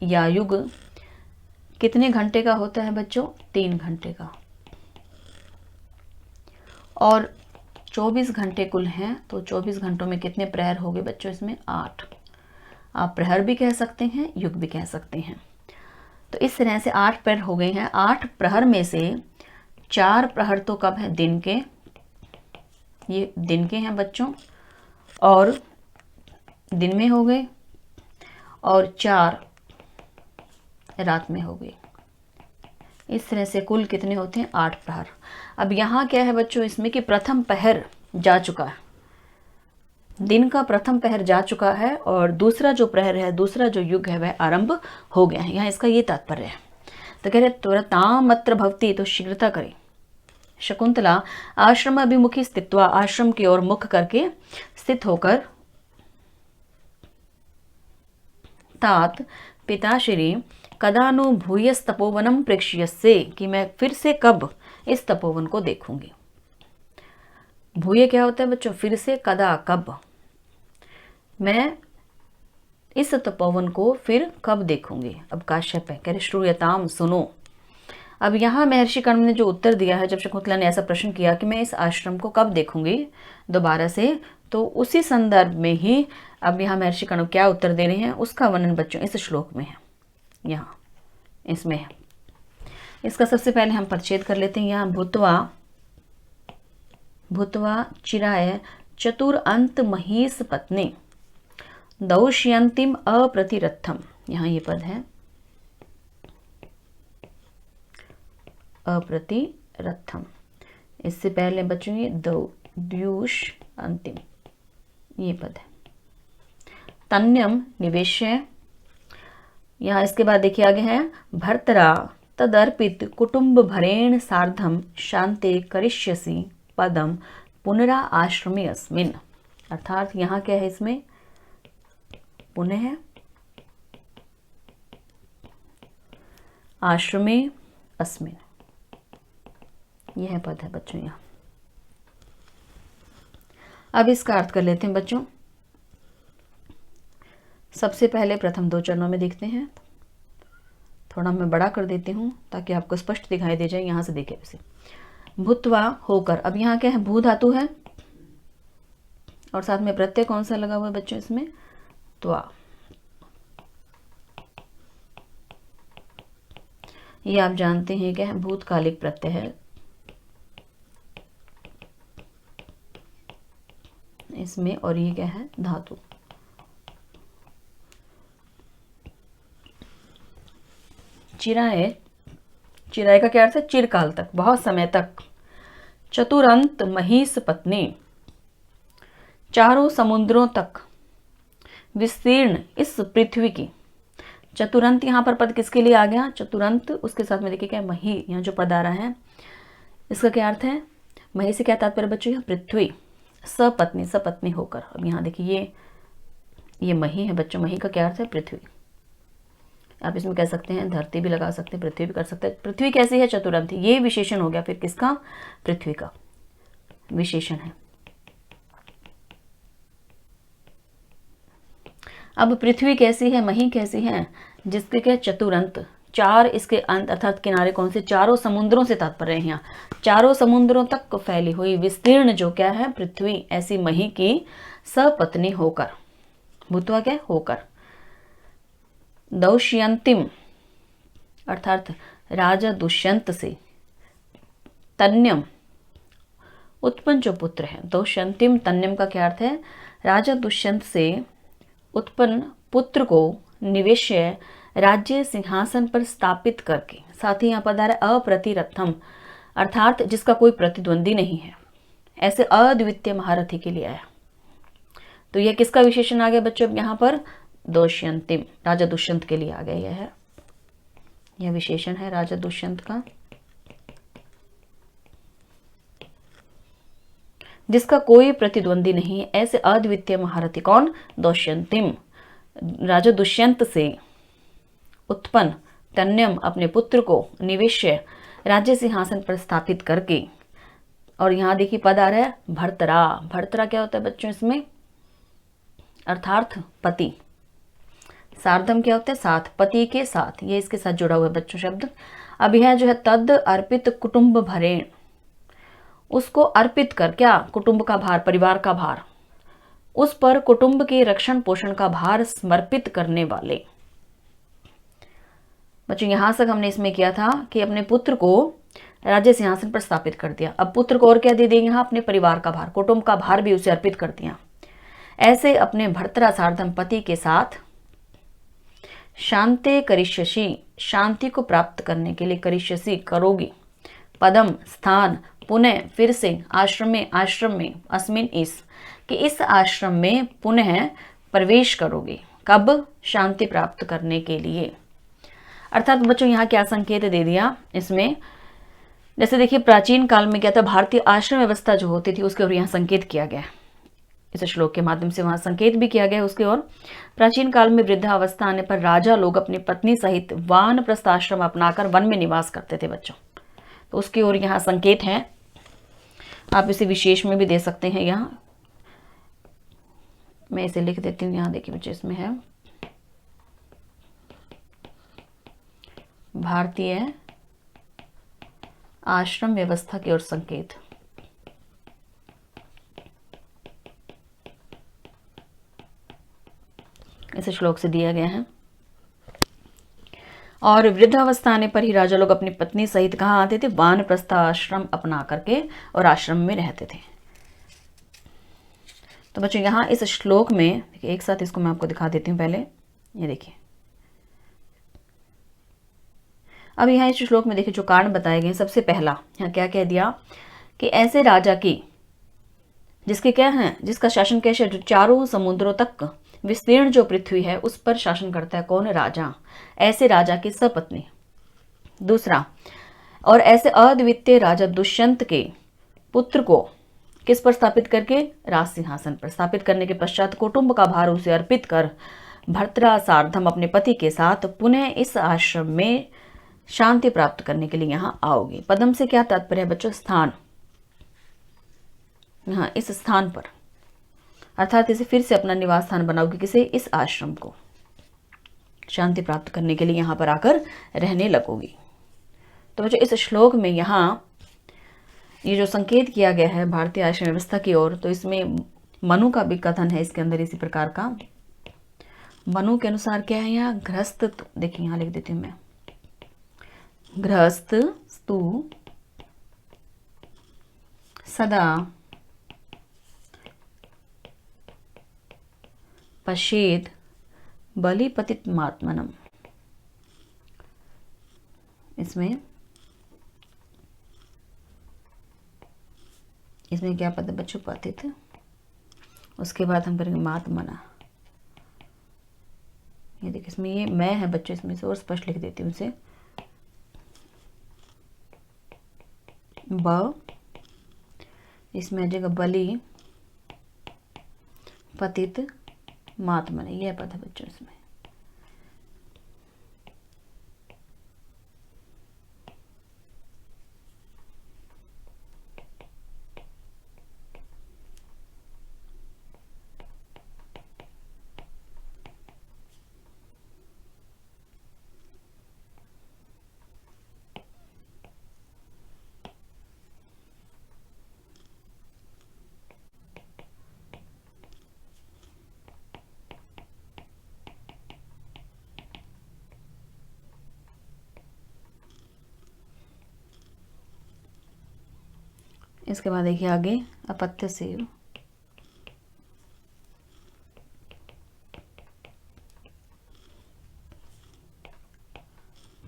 या युग कितने घंटे का होता है बच्चों, 3 घंटे का। और 24 घंटे कुल हैं, तो 24 घंटों में कितने प्रहर हो गए बच्चों, इसमें 8। आप प्रहर भी कह सकते हैं, युग भी कह सकते हैं। तो इस तरह से 8 प्रहर हो गए हैं। 8 प्रहर में से 4 प्रहर तो कब है, दिन के, ये दिन के हैं बच्चों, और दिन में हो गए, और 4 रात में हो गए। इस तरह से कुल कितने होते हैं, 8 प्रहर। अब यहाँ क्या है बच्चों इसमें कि प्रथम पहर जा चुका है, दिन का प्रथम पहर जा चुका है, और दूसरा जो प्रहर है, दूसरा जो युग है वह आरंभ हो गया है। यहाँ इसका ये तात्पर्य है। तो कह रहे त्वरताम अत्र भवती, तो शीघ्रता करें। शकुंतला आश्रम अभिमुखी स्थित्वा, आश्रम की ओर मुख करके स्थित होकर, तात पिताश्री कदानु भूयस तपोवनम प्रेक्ष्यसे, कि मैं फिर से कब इस तपोवन को देखूंगी। भूय क्या होता है बच्चों, फिर से, कदा कब, मैं इस तपोवन को फिर कब देखूंगी। अब काश्यप है, कह रहे श्रूयताम, सुनो। अब यहाँ महर्षि कण्व ने जो उत्तर दिया है, जब शकुंतला ने ऐसा प्रश्न किया कि मैं इस आश्रम को कब देखूंगी दोबारा से, तो उसी संदर्भ में ही अब यहाँ महर्षि कण्व क्या उत्तर दे रहे हैं, उसका वर्णन बच्चों इस श्लोक में है, यहाँ इसमें है। इसका सबसे पहले हम परिच्छेद कर लेते हैं। यहाँ भूत्वा चिराय चतुर अंत महीस पत्नी दौष्यंतिम अप्रतिरथम, यहाँ ये पद है अप्रतिरथम। इससे पहले बच्चों ये द्यूष अंतिम, ये पद है। तन्यम निवेश्य, यहाँ इसके बाद देखिए आगे है भर्तरा तदर्पित कुटुंब भरेण सार्धम शांते करिष्यसि पदम पुनरा आश्रमे अस्मिन। अर्थात यहाँ क्या है, इसमें पुनः आश्रमे अस्मिन, यह पद है बच्चों यहाँ। अब इसका अर्थ कर लेते हैं बच्चों। सबसे पहले प्रथम 2 चरणों में देखते हैं। थोड़ा मैं बड़ा कर देती हूँ ताकि आपको स्पष्ट दिखाई दे जाए। यहाँ से देखिए इसे, भूत्वा होकर। अब यहाँ क्या है, भू धातु है और साथ में प्रत्यय कौन सा लगा हुआ है बच्चों, इसमें त्वा। ये आप जानते हैं क्या है, भूतकालिक प्रत्यय है इसमें, और ये क्या है, धातु। चिराए, चिराए का क्या अर्थ है, चिरकाल तक, बहुत समय तक। चतुरंत महीस पत्नी, चारों समुद्रों तक विस्तीर्ण इस पृथ्वी की। चतुरंत यहाँ पर पद किसके लिए आ गया, चतुरंत, उसके साथ में देखिए क्या मही, यहाँ जो पद आ रहा है इसका क्या अर्थ है, मही से क्या तात्पर्य बच्चों, यह पृथ्वी, सपत्नी, सपत्नी होकर। अब यहाँ देखिए ये मही है बच्चों, मही का क्या अर्थ है, पृथ्वी। आप इसमें कह सकते हैं धरती भी लगा सकते हैं, पृथ्वी भी कर सकते हैं। पृथ्वी कैसी है, चतुरंत, ये विशेषण हो गया फिर किसका, पृथ्वी का विशेषण है। अब पृथ्वी कैसी है, मही कैसी है, जिसके क्या चतुरंत, 4 इसके अंत अर्थात किनारे कौन से, चारों समुद्रों से तात्पर्य है यहाँ, चारों समुद्रों तक फैली हुई विस्तीर्ण जो क्या है, पृथ्वी, ऐसी मही की सपत्नी होकर, भूत्वा क्या होकर। दौष्यंतिम अर्थात राजा दुष्यंत से, तन्यम उत्पन्न जो पुत्र है, दौष्यंतिम तन्यम का क्या अर्थ है, राजा दुष्यंत से उत्पन्न पुत्र को निवेश्य राज्य सिंहासन पर स्थापित करके, साथ ही यहाँ पर आ रहा है अप्रतिरथम, अर्थात जिसका कोई प्रतिद्वंदी नहीं है, ऐसे अद्वितीय महारथी के लिए आया। तो यह किसका विशेषण आ गया बच्चों यहाँ पर? दुष्यंतिम, राजा दुष्यंत के लिए आ गया। यह विशेषण है राजा दुष्यंत का, जिसका कोई प्रतिद्वंदी नहीं है, ऐसे अद्वितीय महारथी। कौन? दुष्यंतिम, राजा दुष्यंत से उत्पन्न तन्यम अपने पुत्र को निवेश्य राज्य सिंहासन पर स्थापित करके, और यहां देखिए पद आ रहा है भर्तरा। भर्तरा क्या होता है बच्चों इसमें? अर्थात पति। सार्धम क्या होता है? साथ, पति के साथ, ये इसके साथ जुड़ा हुआ है बच्चों शब्द। अब यह जो है तद अर्पित कुटुंब भरेण, उसको अर्पित कर, क्या? कुटुंब का भार, परिवार का भार, उस पर कुटुंब के रक्षण पोषण का भार समर्पित करने वाले। बच्चों यहां तक हमने इसमें किया था कि अपने पुत्र को राज्य सिंहासन पर स्थापित कर दिया। अब पुत्र को और क्या दे देंगे? यहाँ अपने परिवार का भार, कुटुंब का भार भी उसे अर्पित कर दिया। ऐसे अपने भर्तरा सार्धम पति के साथ शांति करिष्यसि, शांति को प्राप्त करने के लिए करिष्यसि करोगी, पदम स्थान, पुनः फिर से, आश्रम में अस्मिन इस, कि इस आश्रम में पुनः प्रवेश करोगे। कब? शांति प्राप्त करने के लिए। अर्थात बच्चों यहाँ क्या संकेत दे दिया इसमें? जैसे देखिए प्राचीन काल में क्या था, भारतीय आश्रम व्यवस्था जो होती थी उसके ओर यहाँ संकेत किया गया, इस श्लोक के माध्यम से वहां संकेत भी किया गया उसके ओर। प्राचीन काल में वृद्धावस्था आने पर राजा लोग अपनी पत्नी सहित वानप्रस्थ आश्रम अपनाकर वन में निवास करते थे बच्चों, तो उसकी ओर यहाँ संकेत है। आप इसे विशेष में भी दे सकते हैं। यहाँ मैं इसे लिख देती हूँ, यहाँ देखिए बच्चे इसमें है भारतीय आश्रम व्यवस्था की ओर संकेत। इस श्लोक से दिया गया है। और वृद्धावस्था आने पर ही राजा लोग अपनी पत्नी सहित कहाँ आते थे? वानप्रस्थ आश्रम अपना करके और आश्रम में रहते थे। तो बच्चों यहाँ इस श्लोक में एक साथ इसको मैं आपको दिखा देती हूँ पहले, ये देखिए। अब यहाँ इस श्लोक में देखिए जो कारण बताए गए, सबसे पहला यहाँ क्या कह दिया कि ऐसे राजा की, जिसके क्या है, जिसका शासन कैसे, जो चारों समुद्रों तक विस्तीर्ण जो पृथ्वी है उस पर शासन करता है। कौन? राजा। ऐसे राजा की सपत्नी। दूसरा, और ऐसे अद्वितीय राजा दुष्यंत के पुत्र को किस पर स्थापित करके? राज सिंहासन पर स्थापित करने के पश्चात कुटुंब का भार उसे अर्पित कर भर्तरा सार्धम अपने पति के साथ पुनः इस आश्रम में शांति प्राप्त करने के लिए यहाँ आओगे। पदम से क्या तात्पर्य है बच्चों? स्थान। यहाँ इस स्थान पर, अर्थात इसे फिर से अपना निवास स्थान बनाओगे। किसे? इस आश्रम को शांति प्राप्त करने के लिए यहाँ पर आकर रहने लगोगी। तो बच्चों इस श्लोक में यहाँ ये जो संकेत किया गया है भारतीय आश्रम व्यवस्था की ओर, तो इसमें मनु का भी कथन है इसके अंदर इसी प्रकार का। मनु के अनुसार क्या है यहाँ? गृहस्थ, देखिए यहाँ लिख देती हूँ मैं, गृहस्थ स्तु सदा पश्येद बलिपतितमात्मनम। इसमें क्या पद है बच्चों? पतित, उसके बाद हम करेंगे मात्मना। ये देखिए इसमें ये मैं है बच्चों, इसमें से और स्पष्ट लिख देती हूँ इसे। ब, इसमें आ जाएगा बलि पतित मात्मन, यह पद है बच्चों इसमें। इसके बाद देखिए आगे अपत्य सेव।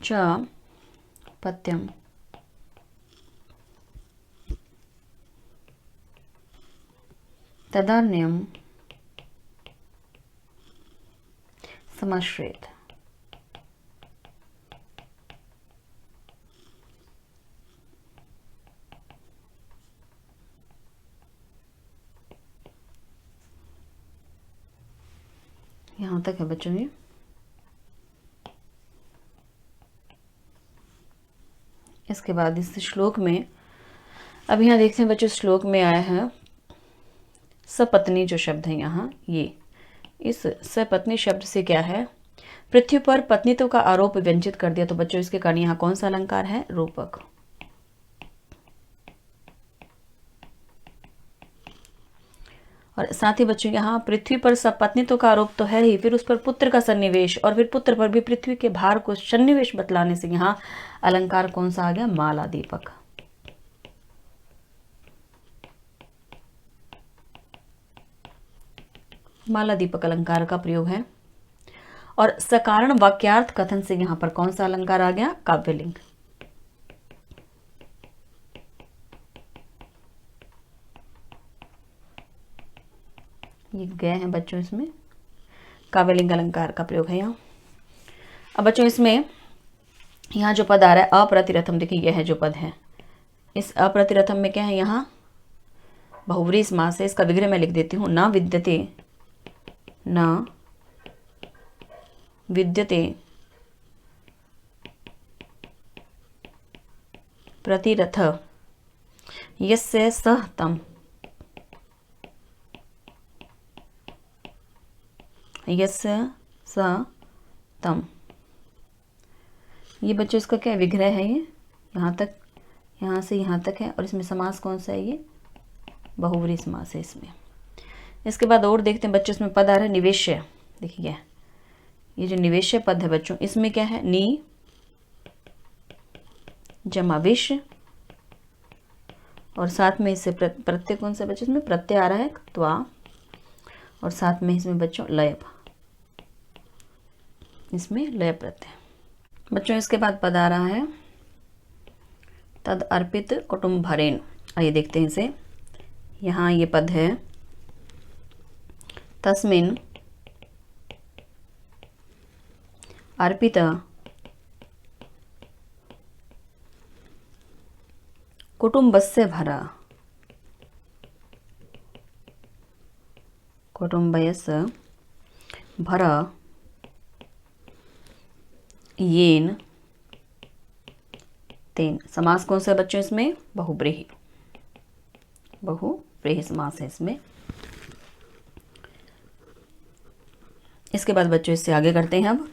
च पत्यम तदान्यम समाश्रयेत। यहाँ तक है बच्चों ये। इसके बाद इस श्लोक में अब यहाँ देखते हैं बच्चों, श्लोक में आया है सपत्नी जो शब्द है यहाँ, ये इस सपत्नी शब्द से क्या है, पृथ्वी पर पत्नीत्व का आरोप व्यंजित कर दिया। तो बच्चों इसके कारण यहाँ कौन सा अलंकार है, रूपक। और साथ ही बच्चों यहाँ पृथ्वी पर सपत्नीत्व का आरोप तो है ही, फिर उस पर पुत्र का सन्निवेश और फिर पुत्र पर भी पृथ्वी के भार को सन्निवेश बतलाने से यहाँ अलंकार कौन सा आ गया, माला दीपक। माला दीपक अलंकार का प्रयोग है। और सकारण वाक्यार्थ कथन से यहां पर कौन सा अलंकार आ गया, काव्यलिंग। ये गए हैं बच्चों, इसमें काव्यलिंग अलंकार का प्रयोग है यहाँ। अब बच्चों इसमें यहाँ जो पद आ रहा है अप्रतिरथम, देखिए यह है जो पद है, इस अप्रतिरथम में क्या है, यहाँ बहुव्रीहि समास है। इसका विग्रह मैं लिख देती हूँ, न विद्यते, न विद्यते प्रतिरथ यस्य सह तम, यस्य स तम। ये बच्चों इसका क्या विग्रह है, ये यहाँ तक, यहाँ से यहाँ तक है। और इसमें समास कौन सा है, ये बहुव्रीहि समास है इसमें। इसके बाद और देखते हैं बच्चों, इसमें पद आ रहा है निवेश्य। देखिए ये जो निवेश्य पद है बच्चों, इसमें क्या है, नी जमा विश, और साथ में इससे प्रत्यय कौन सा बच्चों, इसमें प्रत्यय आ रहा है त्वा, और साथ में इसमें बच्चों लय, इसमें लय प्रत्यय। बच्चों इसके बाद पद आ रहा है तद अर्पित कुटुम्भरेण। आइए देखते हैं इसे। यहाँ ये पद है तस्मिन् अर्पित कुटुम्बस्य भरा, कुटुम्बस्य भरा येन तेन। समास कौन सा है बच्चों इसमें, बहुव्रीहि, बहुव्रीहि समास है इसमें। इसके बाद बच्चों इससे आगे करते हैं। अब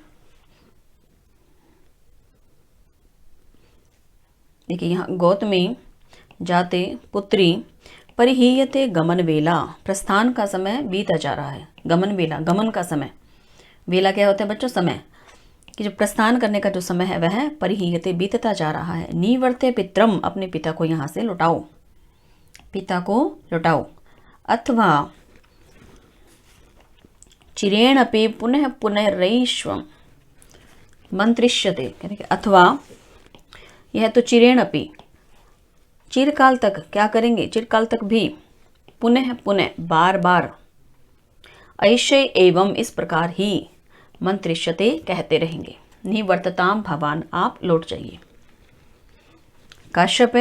देखिए यहाँ गौतमी जाते पुत्री परिहीयते गमन वेला, प्रस्थान का समय बीता जा रहा है। गमन वेला, गमन का समय, वेला क्या होता है बच्चों, समय, कि जो प्रस्थान करने का जो समय है वह परिहीयते बीतता जा रहा है। निवर्ते पित्रम, अपने पिता को यहाँ से लौटाओ, पिता को लौटाओ। अथवा चिरेण अपि पुनः पुनरैश्वम मंत्रिष्यते, अथवा यह तो चिरेण अपि, चिरकाल तक क्या करेंगे, चिरकाल तक भी, पुनः पुनः बार बार, ऐशय एवं इस प्रकार ही, मंत्रिष्यते कहते रहेंगे। निवर्तताम भवान, आप लौट जाइए। काश्यप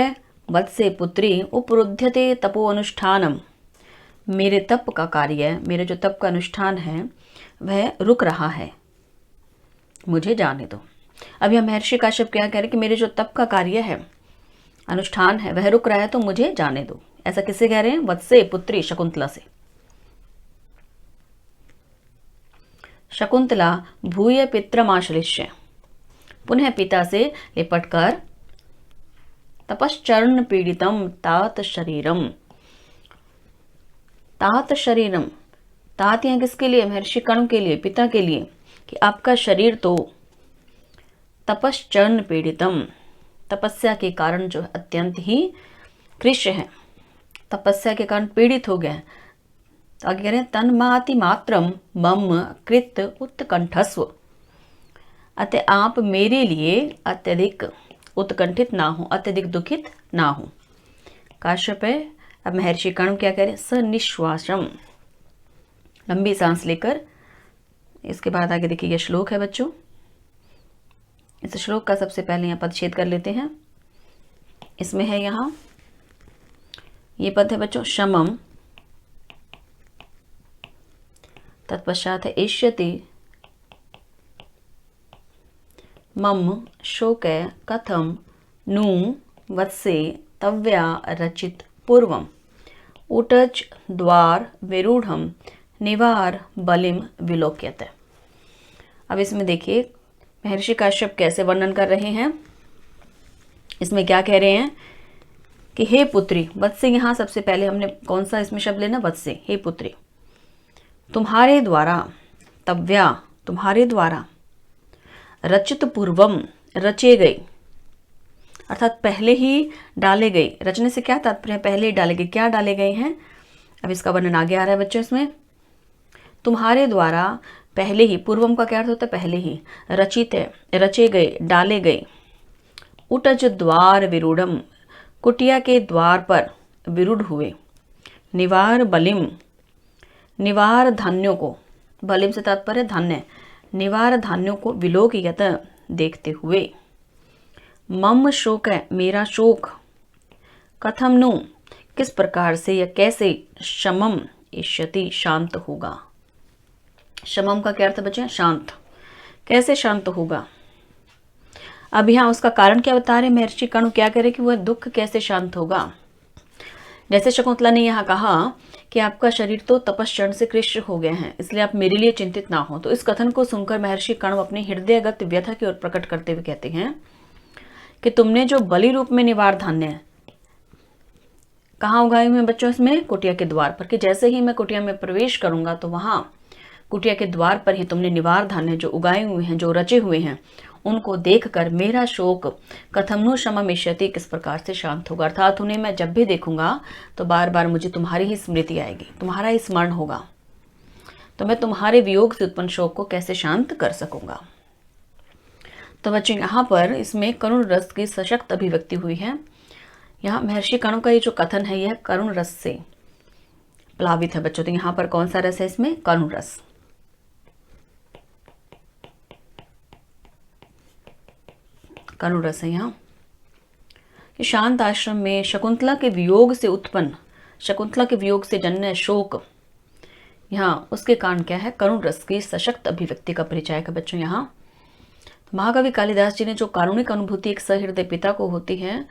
वत्से पुत्री उपरुध्यते तपो अनुष्ठानम, मेरे तप का कार्य, मेरे जो तप का अनुष्ठान है वह रुक रहा है, मुझे जाने दो। अब यह महर्षि काश्यप क्या कह रहे कि मेरे जो तप का कार्य है, अनुष्ठान है, वह रुक रहा है, तो मुझे जाने दो। ऐसा किससे कह रहे हैं, वत्से पुत्री शकुंतला से। शकुंतला भूय पित्रमाश्लिष्य, पुनः पिता से लिपटकर, तपश्चरण पीड़ितम तात शरीरम, तात शरीरम, तात यहाँ किसके लिए, महर्षि कण्व के लिए, पिता के लिए, कि आपका शरीर तो तपश्चरण पीड़ितम, तपस्या के कारण जो अत्यंत ही कृष्य है, तपस्या के कारण पीड़ित हो गया। तो आगे कह रहे हैं तन्माति मात्रम मम कृत उत्कंठस्व, अतः आप मेरे लिए अत्यधिक उत्कंठित ना हो, अत्यधिक दुखित ना हो। काश्यप है। अब महर्षि कण्व क्या कह रहे, सनिश्वासम, लंबी सांस लेकर। इसके बाद आगे देखिए यह श्लोक है बच्चों। इस श्लोक का सबसे पहले यहाँ पदच्छेद कर लेते हैं। इसमें है यहाँ ये पद है बच्चों, शमम, तत्पश्चात है एष्यति मम शोक कथम नु वत्से तव्या रचित पूर्वम उटज द्वार विरूढ़म निवार बलिम विलोक्यते। अब इसमें देखिए महर्षि काश्यप कैसे वर्णन कर रहे हैं। इसमें क्या कह रहे हैं कि हे पुत्री, वत्से, यहाँ सबसे पहले हमने कौन सा इसमें शब्द लेना, वत्से, हे पुत्री, तुम्हारे द्वारा, तव्या, तुम्हारे द्वारा, रचित पूर्वम, रचे गए, अर्थात पहले ही डाले गए। रचने से क्या तात्पर्य है, पहले ही डाले गए। क्या डाले गए हैं, अब इसका वर्णन आगे आ रहा है बच्चों। इसमें तुम्हारे द्वारा पहले ही, पूर्वम का क्या अर्थ होता है, पहले ही, रचित है, रचे गए, डाले गए, उटज द्वार विरूढ़म, कुटिया के द्वार पर विरूढ़ हुए, निवार बलिम, निवार धान्यों को, बलिम से तात्पर्य धान्य, निवार धान्यों को विलोकयत, देखते हुए, मम शोक है, मेरा शोक, कथम नु, किस प्रकार से या कैसे, शमम इष्यति, शांत होगा। शमम का क्या अर्थ है बच्चे, शांत, कैसे शांत होगा। अब यहाँ उसका कारण क्या बता रहे महर्षि कण्व, क्या करे कि वह दुख कैसे शांत होगा। जैसे शकुंतला ने यहाँ कहा कि आपका शरीर तो तपस्चरण से कृष्ण हो गए हैं, इसलिए आप मेरे लिए चिंतित ना हो। तो इस कथन को सुनकर महर्षि कण्व अपने हृदयगत व्यथा की ओर प्रकट करते हुए कहते हैं कि तुमने जो बलि रूप में निवार धान्य कहाँ उगाए हुए हैं बच्चों, इसमें कुटिया के द्वार पर, कि जैसे ही मैं कुटिया में प्रवेश करूंगा तो वहां कुटिया के द्वार पर ही तुमने निवार धान्य जो उगाए हुए हैं, जो रचे हुए हैं, उनको देखकर मेरा शोक कथमनु शममिष्यति, किस प्रकार से शांत होगा। अर्थात उन्हें मैं जब भी देखूंगा तो बार बार मुझे तुम्हारी ही स्मृति आएगी, तुम्हारा ही स्मरण होगा, तो मैं तुम्हारे वियोग से उत्पन्न शोक को कैसे शांत कर सकूंगा। तो बच्चों यहाँ पर इसमें करुण रस की सशक्त अभिव्यक्ति हुई है। यहाँ महर्षि कण्व का ये जो कथन है यह करुण रस से प्लावित है बच्चों। तो यहाँ पर कौन सा रस है, इसमें करुण रस। करुण रस है यहाँ कि शांत आश्रम में शकुंतला के वियोग से उत्पन्न, शकुंतला के वियोग से जन्य शोक, यहाँ उसके कारण क्या है, करुण रस की सशक्त अभिव्यक्ति का परिचय है बच्चों। यहाँ महाकवि कालिदास जी ने जो कारुणिक अनुभूति एक सहृदय पिता को होती है,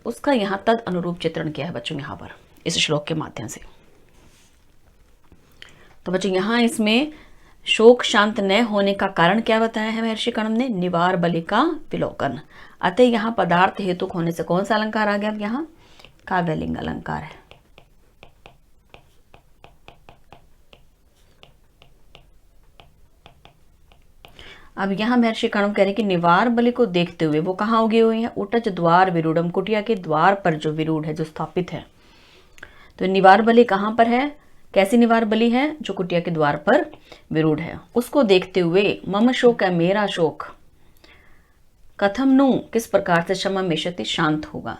उसका यहाँ तद अनुरूप चित्रण किया है बच्चों यहाँ पर इस श्लोक के माध्यम से। तो बच्चों यहाँ इसमें शोक शांत न होने का कारण क्या बताया है महर्षि कण्व ने, निवार बलि का विलोकन। अतः यहाँ पदार्थ हेतु होने से कौन सा अलंकार आ गया, अब यहाँ काव्यलिंग अलंकार है। अब यहाँ महर्षि कण्व कह रहे कि निवार बलि को देखते हुए, वो कहाँ उगे हुए हैं, उटज द्वार विरूढ़म, कुटिया के द्वार पर जो विरूढ़ है, जो स्थापित है। तो निवार बलि कहाँ पर है, कैसी निवार बलि है, जो कुटिया के द्वार पर विरूढ़ है, उसको देखते हुए मम शोक है, मेरा शोक, कथम नु, किस प्रकार से शममिष्यति, शांत होगा।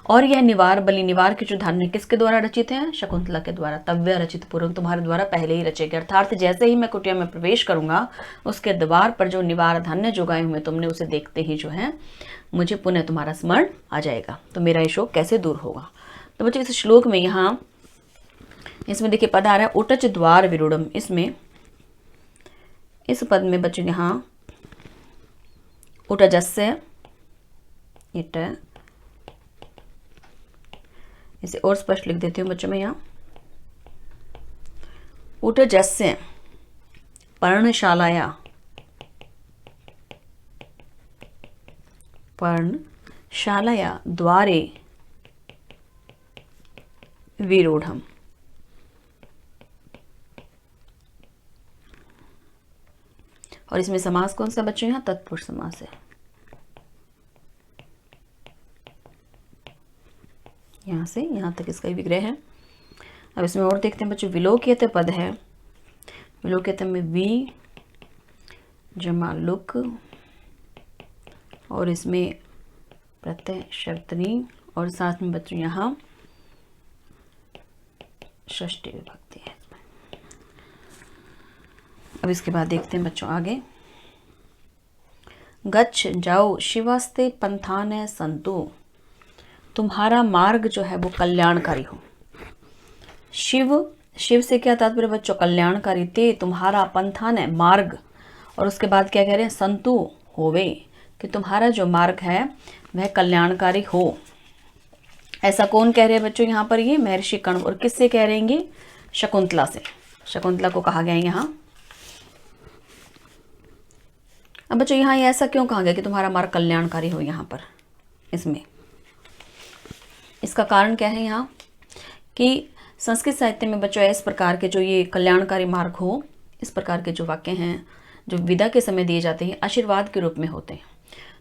और यह निवार बलि, निवार के जो धान्य किसके द्वारा रचित हैं, शकुंतला के द्वारा, तव्य रचित पूर्व, तुम्हारे द्वारा पहले ही रचे गए। अर्थात जैसे ही मैं कुटिया में प्रवेश करूंगा उसके द्वार पर जो निवार धान्य जो गाए हुए तुमने, उसे देखते ही जो है मुझे पुनः तुम्हारा स्मरण आ जाएगा, तो मेरा ये शोक कैसे दूर होगा। तो बच्चों इस श्लोक में यहाँ इसमें देखिए पद आ रहा है उटच द्वार विरूढ़म। इसमें इस पद में बच्चों यहाँ उटजस्य, इट, इसे और स्पष्ट लिख देती हूँ बच्चों में, यहाँ उटजस्य पर्णशालाया, पर्णशालाया द्वारे विरूढ़म। और इसमें समास कौन सा बच्चों, यहाँ तत्पुरुष समास है। यहाँ से यहाँ तक इसका ही विग्रह है। अब इसमें और देखते हैं बच्चों, विलोक्यते पद है, विलोक्यते में वी जमा लुक और इसमें प्रत्यय शर्तनी और साथ में बच्चों यहाँ षष्ठी विभक्ति है। अब इसके बाद देखते हैं बच्चों आगे। गच्छ जाओ शिवास्ते पंथान संतो, तुम्हारा मार्ग जो है वो कल्याणकारी हो। शिव, शिव से क्या तात्पर्य बच्चों? कल्याणकारी। ते तुम्हारा पंथान है मार्ग, और उसके बाद क्या कह रहे हैं? संतु होवे, कि तुम्हारा जो मार्ग है वह कल्याणकारी हो। ऐसा कौन कह रहे हैं बच्चों यहाँ पर? ये महर्षि कण्व। और किससे कह रहे हैं? शकुंतला से। शकुंतला को कहा गया है यहाँ। अब बच्चों यहाँ ये ऐसा क्यों कहा गया कि तुम्हारा मार्ग कल्याणकारी हो? यहाँ पर इसमें इसका कारण क्या है यहाँ कि संस्कृत साहित्य में बच्चों इस प्रकार के जो ये कल्याणकारी मार्ग हो, इस प्रकार के जो वाक्य हैं जो विदा के समय दिए जाते हैं आशीर्वाद के रूप में होते हैं।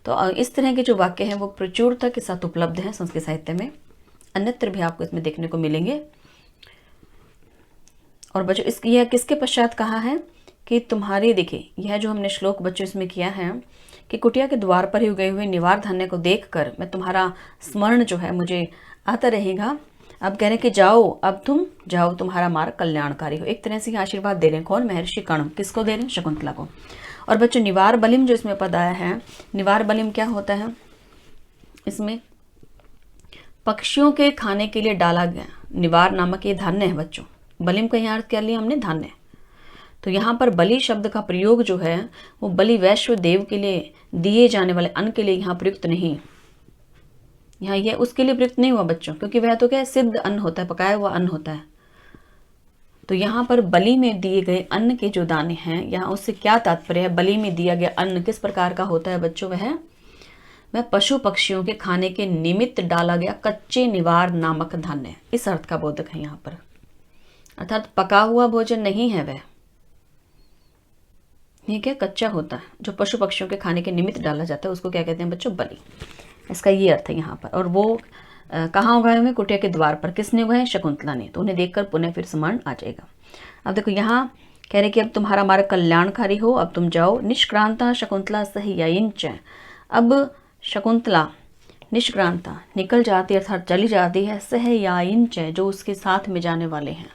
तो इस तरह के जो वाक्य हैं वो प्रचुरता के साथ उपलब्ध हैं संस्कृत साहित्य में, अन्यत्र भी आपको इसमें देखने को मिलेंगे। और बच्चों यह किसके पश्चात कहा है कि तुम्हारे, देखिए यह जो हमने श्लोक बच्चों इसमें किया है कि कुटिया के द्वार पर ही उगे हुए निवार धान्य को देखकर मैं तुम्हारा स्मरण जो है मुझे आता रहेगा। अब कह रहे हैं कि जाओ, अब तुम जाओ, तुम्हारा मार्ग कल्याणकारी हो। एक तरह से आशीर्वाद दे रहे हैं। कौन? महर्षि कण्व। किसको दे रहे हैं? शकुंतला को। और बच्चों निवार बलिम जो इसमें पद आया है, निवार बलिम क्या होता है? इसमें पक्षियों के खाने के लिए डाला गया निवार नामक ये धान्य है बच्चों। बलिम का यहाँ अर्थ क्या लिया हमने? धान्य। तो यहाँ पर बलि शब्द का प्रयोग जो है वो बलि वैश्व देव के लिए दिए जाने वाले अन्न के लिए यहाँ प्रयुक्त नहीं, यहाँ ये उसके लिए प्रयुक्त नहीं हुआ बच्चों, क्योंकि वह तो क्या है? सिद्ध अन्न होता है, पकाया हुआ अन्न होता है। तो यहाँ पर बलि में दिए गए अन्न के जो दाने हैं, यहाँ उससे क्या तात्पर्य है? बलि में दिया गया अन्न किस प्रकार का होता है बच्चों? वह पशु पक्षियों के खाने के निमित्त डाला गया कच्चे निवार नामक धान्य, इस अर्थ का बोधक है यहाँ पर। अर्थात पका हुआ भोजन नहीं है वह, ठीक है, कच्चा होता है जो पशु पक्षियों के खाने के निमित्त डाला जाता है, उसको क्या कहते हैं बच्चों? बलि। इसका ये अर्थ है यहाँ पर। और वो कहाँ उगाए हुए? कुटिया के द्वार पर। किसने उगाए? शकुंतला ने। तो उन्हें देखकर पुनः फिर स्मरण आ जाएगा। अब देखो यहाँ कह रहे कि अब तुम्हारा मार्ग कल्याणकारी हो, अब तुम जाओ। निष्क्रांता शकुंतला सह्यायिंच, अब शकुंतला निष्क्रांता निकल जाती है अर्थात चली जाती है, सह्यायिंच जो उसके साथ में जाने वाले हैं।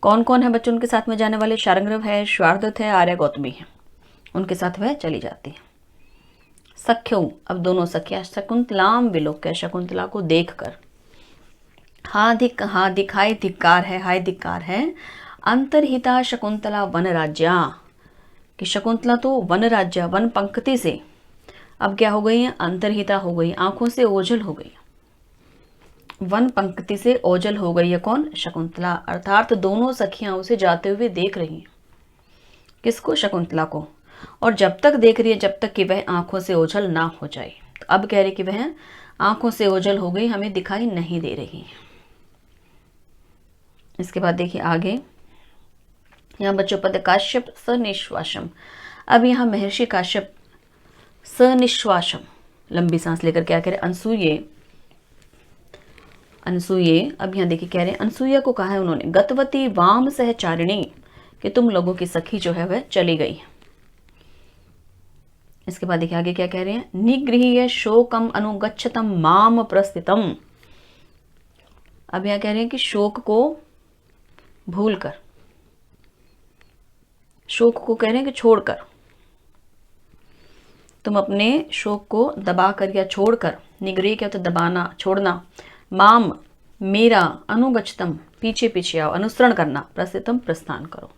कौन कौन है बच्चों उनके साथ में जाने वाले? शार्ंगदेव है, श्वारदत्त है, आर्या गौतमी है, उनके साथ वह चली जाती है। सख्यो, अब दोनों सखिया शकुंतलाम विलोक्य, शकुंतला को देखकर। हाँ दिखाई धिक्कार है, हाय धिक्कार है। अंतर्हिता शकुंतला वन राज्या, कि शकुंतला तो वन राज्य वन पंक्ति से अब क्या हो गई है? अंतर्हिता हो गई, आंखों से ओझल हो गई। वन पंक्ति से ओझल हो गई है कौन? शकुंतला। अर्थात दोनों सखियां उसे जाते हुए देख रही हैं। किसको? शकुंतला को। और जब तक देख रही है जब तक कि वह आंखों से ओझल ना हो जाए। तो अब कह रही कि वह आंखों से ओझल हो गई, हमें दिखाई नहीं दे रही। इसके बाद देखिए आगे, यहाँ बच्चों पद काश्यप सनिश्वासम। अब यहाँ महर्षि काश्यप सनिश्वासम, लंबी सांस लेकर क्या कह रहे? अनसूये। अब यहाँ देखिए कह रहे हैं अनसूया को कहा है उन्होंने गतवती वाम सहचारिणी, कि तुम लोगों की सखी जो है वह चली गई। इसके बाद देखिए आगे क्या कह रहे हैं? निगृह्य शोकम अनुगच्छतम माम प्रस्थितम। अब यहाँ कह रहे हैं कि शोक को भूलकर, शोक को कह रहे हैं कि छोड़कर, तुम अपने शोक को दबाकर या छोड़कर, निगृह्य क्या होता है? दबाना, छोड़ना, माम मेरा, अनुगच्छतम पीछे पीछे आओ, अनुसरण करना, प्रस्थितम प्रस्थान करो,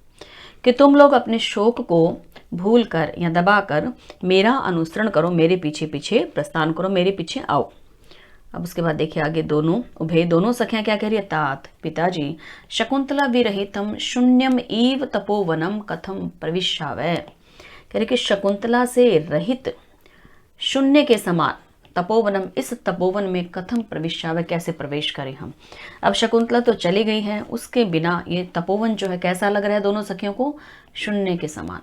कि तुम लोग अपने शोक को भूल कर या दबाकर मेरा अनुसरण करो, मेरे पीछे पीछे प्रस्थान करो, मेरे पीछे आओ। अब उसके बाद देखिए आगे दोनों सखियां क्या कह रही है? तात पिताजी शकुंतला विरहितम शून्यम ईव तपोवनम कथम प्रविशावै, कह रहे कि शकुंतला से रहित शून्य के समान तपोवनम, इस तपोवन में कथम प्रविशावै, कैसे प्रवेश करें हम। अब शकुंतला तो चली गई है, उसके बिना ये तपोवन जो है कैसा लग रहा है दोनों सखियों को? शून्य के समान,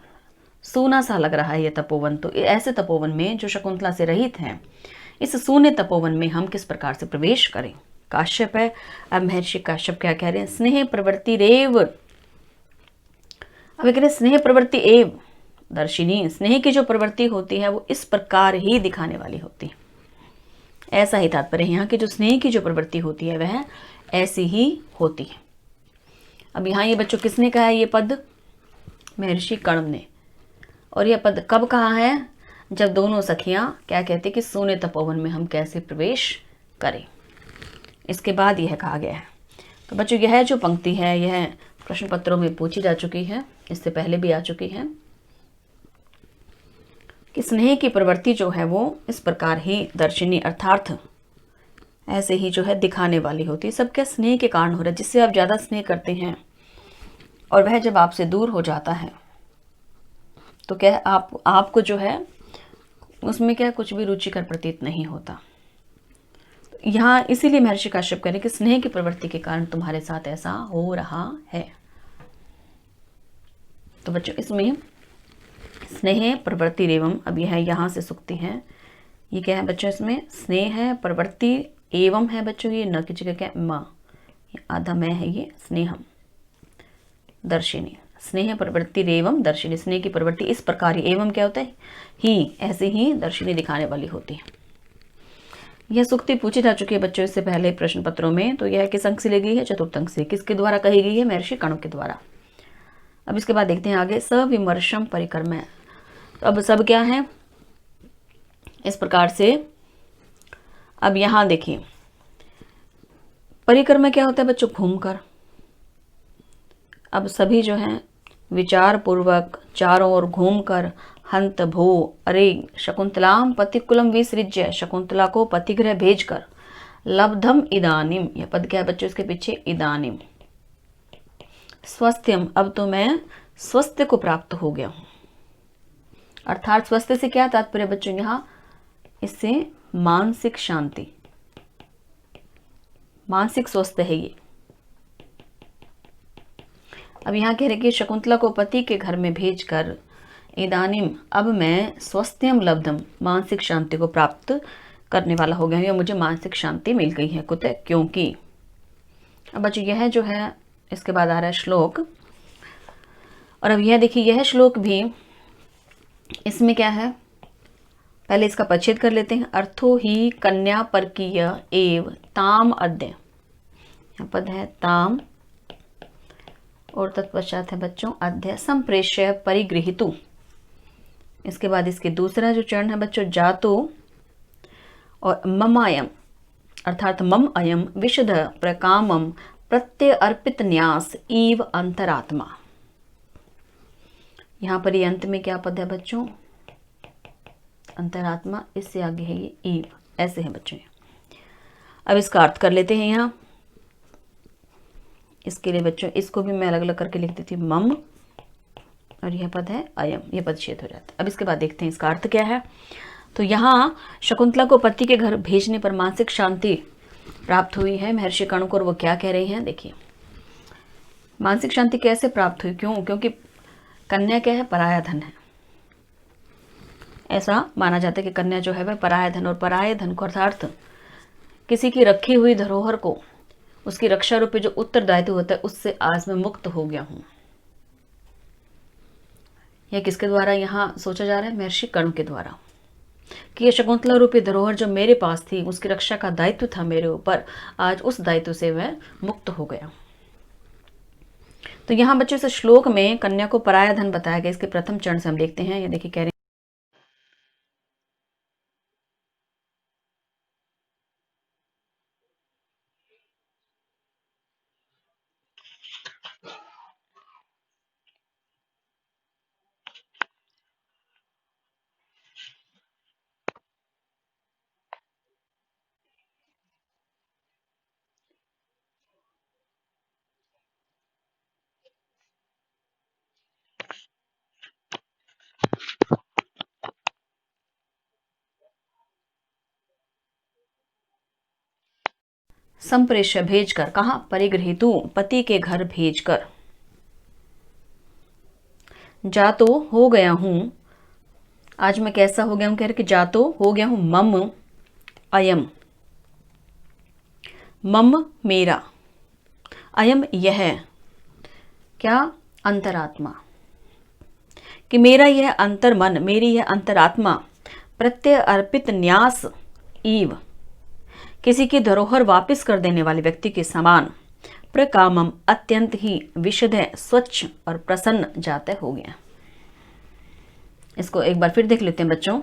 सूना सा लग रहा है ये तपोवन। तो ऐसे तपोवन में जो शकुंतला से रहित है, इस शून्य तपोवन में हम किस प्रकार से प्रवेश करें? काश्यप है। अब महर्षि काश्यप क्या कह रहे हैं? स्नेह प्रवृत्ति रेव। अब कह रहे स्नेह प्रवृत्ति एव, दर्शिनी। स्नेह की जो प्रवृत्ति होती है वो इस प्रकार ही दिखाने वाली होती है, ऐसा ही तात्पर्य है। यहाँ की जो स्नेह की जो प्रवृत्ति होती है वह ऐसी ही होती है। अब यहाँ ये बच्चों किसने कहा है ये पद? महर्षि कण्व ने। और यह पद कब कहा है? जब दोनों सखियां क्या कहती कि सोने तपोवन में हम कैसे प्रवेश करें, इसके बाद यह कहा गया है। तो बच्चों यह जो पंक्ति है यह प्रश्न पत्रों में पूछी जा चुकी है, इससे पहले भी आ चुकी है कि स्नेह की प्रवृत्ति जो है वो इस प्रकार ही दर्शिनी अर्थात ऐसे ही जो है दिखाने वाली होती है। सब क्या स्नेह के कारण हो रहा है, जिससे आप ज़्यादा स्नेह करते हैं और वह जब आपसे दूर हो जाता है तो क्या आपको जो है उसमें क्या कुछ भी रुचिकर प्रतीत नहीं होता। यहाँ इसीलिए महर्षि काश्यप कह रहे कि स्नेह की प्रवृत्ति के कारण तुम्हारे साथ ऐसा हो रहा है। तो बच्चों इसमें स्नेह प्रवृत्ति एवं, अब यह यहाँ से सुक्ति है, ये क्या है बच्चों? इसमें स्नेह है, प्रवृत्ति एवं है बच्चों, ये न की जगह क्या म, आधा मैं है, ये स्नेहम दर्शिनी। स्नेह प्रवृत्ति एवं दर्शिनी, स्नेह की प्रवृत्ति इस प्रकार ही, एवं क्या होता है? ही, ऐसे ही दर्शिनी दिखाने वाली होती है। यह सुक्ति पूछी जा चुकी है बच्चों इससे पहले प्रश्न पत्रों में। तो यह किस अंक से ली गई है? चतुर्थ अंक से। किसके द्वारा कही गई है? महर्षि कण्व के द्वारा। अब इसके बाद देखते हैं आगे, सविमर्शम परिक्रम। तो अब सब क्या है इस प्रकार से। अब यहां देखिए परिक्रम क्या होता है बच्चों? घूमकर। अब सभी जो है विचार पूर्वक चारों ओर घूमकर हंत भो, अरे शकुंतलाम पतिकुलम विसृज्य, शकुंतला को पतिगृह भेजकर लब्धम इदानिम, यह पद क्या है बच्चों इसके पीछे? इदानिम स्वस्थ्यम, अब तो मैं स्वस्थ्य को प्राप्त हो गया हूं। अर्थात स्वस्थ्य से क्या तात्पर्य बच्चों? यहाँ इससे मानसिक शांति, मानसिक स्वस्थ है ये। अब यहाँ कह रहे कि शकुंतला को पति के घर में भेजकर इदानिम, अब मैं स्वस्थ्यम लब्धम, मानसिक शांति को प्राप्त करने वाला हो गया हूँ, या मुझे मानसिक शांति मिल गई है कुछ, क्योंकि। अब बच्चों यह जो है इसके बाद आ रहा है श्लोक। और अब यह देखिए यह श्लोक भी, इसमें क्या है पहले इसका परिच्छेद कर लेते हैं। अर्थो ही कन्या परकीय एव ताम अद्य, यह पद है ताम और तत्पश्चात है बच्चों अध्याय संप्रेष्य परिगृहीतु। इसके बाद इसके दूसरा जो चरण है बच्चों जातो और ममायम, अर्थात मम अयम विशुद्ध प्रकामम प्रत्यय अर्पित न्यास ईव अंतरात्मा। यहां पर ये अंत में क्या पद है बच्चों? अंतरात्मा, इससे आगे है ये ईव, ऐसे है बच्चों। अब इसका अर्थ कर लेते हैं यहाँ। इसके लिए बच्चों इसको भी मैं अलग अलग करके लिख देती हूँ, मम और यह पद है अयम, यह पद छेद हो जाता है। अब इसके बाद देखते हैं इसका अर्थ क्या है। तो यहाँ शकुंतला को पति के घर भेजने पर मानसिक शांति प्राप्त हुई है महर्षि कण्व को, और वो क्या कह रहे हैं देखिए। मानसिक शांति कैसे प्राप्त हुई? क्यों? क्योंकि कन्या क्या है? पराया धन है। ऐसा माना जाता है कि कन्या जो है वह पराया धन, और पराये धन को अर्थात किसी की रखी हुई धरोहर को, उसकी रक्षा रूपी जो उत्तरदायित्व होता है उससे आज मैं मुक्त हो गया हूं। यह किसके द्वारा यहाँ सोचा जा रहा है? महर्षि कण्व के द्वारा, कि यह शकुंतला रूपी धरोहर जो मेरे पास थी, उसकी रक्षा का दायित्व था मेरे ऊपर, आज उस दायित्व से मैं मुक्त हो गया। तो यहाँ बच्चों इस श्लोक में कन्या को पराया धन बताया गया। इसके प्रथम चरण से हम देखते हैं। ये देखिए कह रहे हैं संप्रेष्य भेजकर, कहा? परिगृहीतु, पति के घर भेजकर। जा तो हो गया हूं, आज मैं कैसा हो गया हूं? कह रहे कि जा तो हो गया हूं मम अयम, मम मेरा, अयम यह, क्या? अंतरात्मा। कि मेरा यह अंतर्मन, मेरी यह अंतरात्मा प्रत्यय अर्पित न्यास ईव, किसी की धरोहर वापस कर देने वाले व्यक्ति के समान, प्रकामम अत्यंत ही विशुद्ध, स्वच्छ और प्रसन्न जाता हो गया। इसको एक बार फिर देख लेते हैं बच्चों।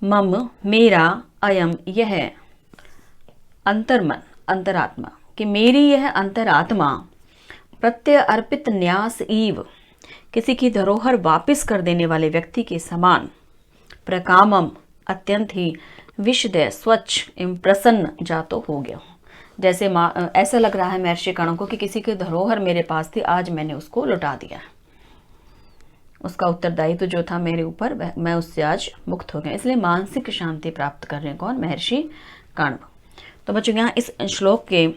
मम मेरा, अयम यह, अंतर्मन अंतरात्मा, कि मेरी यह अंतरात्मा प्रत्यय अर्पित न्यास ईव, किसी की धरोहर वापस कर देने वाले व्यक्ति के समान, प्रकामम अत्यंत ही विशुद्ध, स्वच्छ एवं प्रसन्न जातो हो गया। जैसे ऐसा लग रहा है महर्षि कणों को कि किसी की धरोहर मेरे पास थी, आज मैंने उसको लौटा दिया, उसका उत्तरदायित्व जो था मेरे ऊपर, मैं उससे आज मुक्त हो गया। इसलिए मानसिक शांति प्राप्त कर रहे हैं कौन? महर्षि कण्व। तो बच्चों यहाँ इस श्लोक के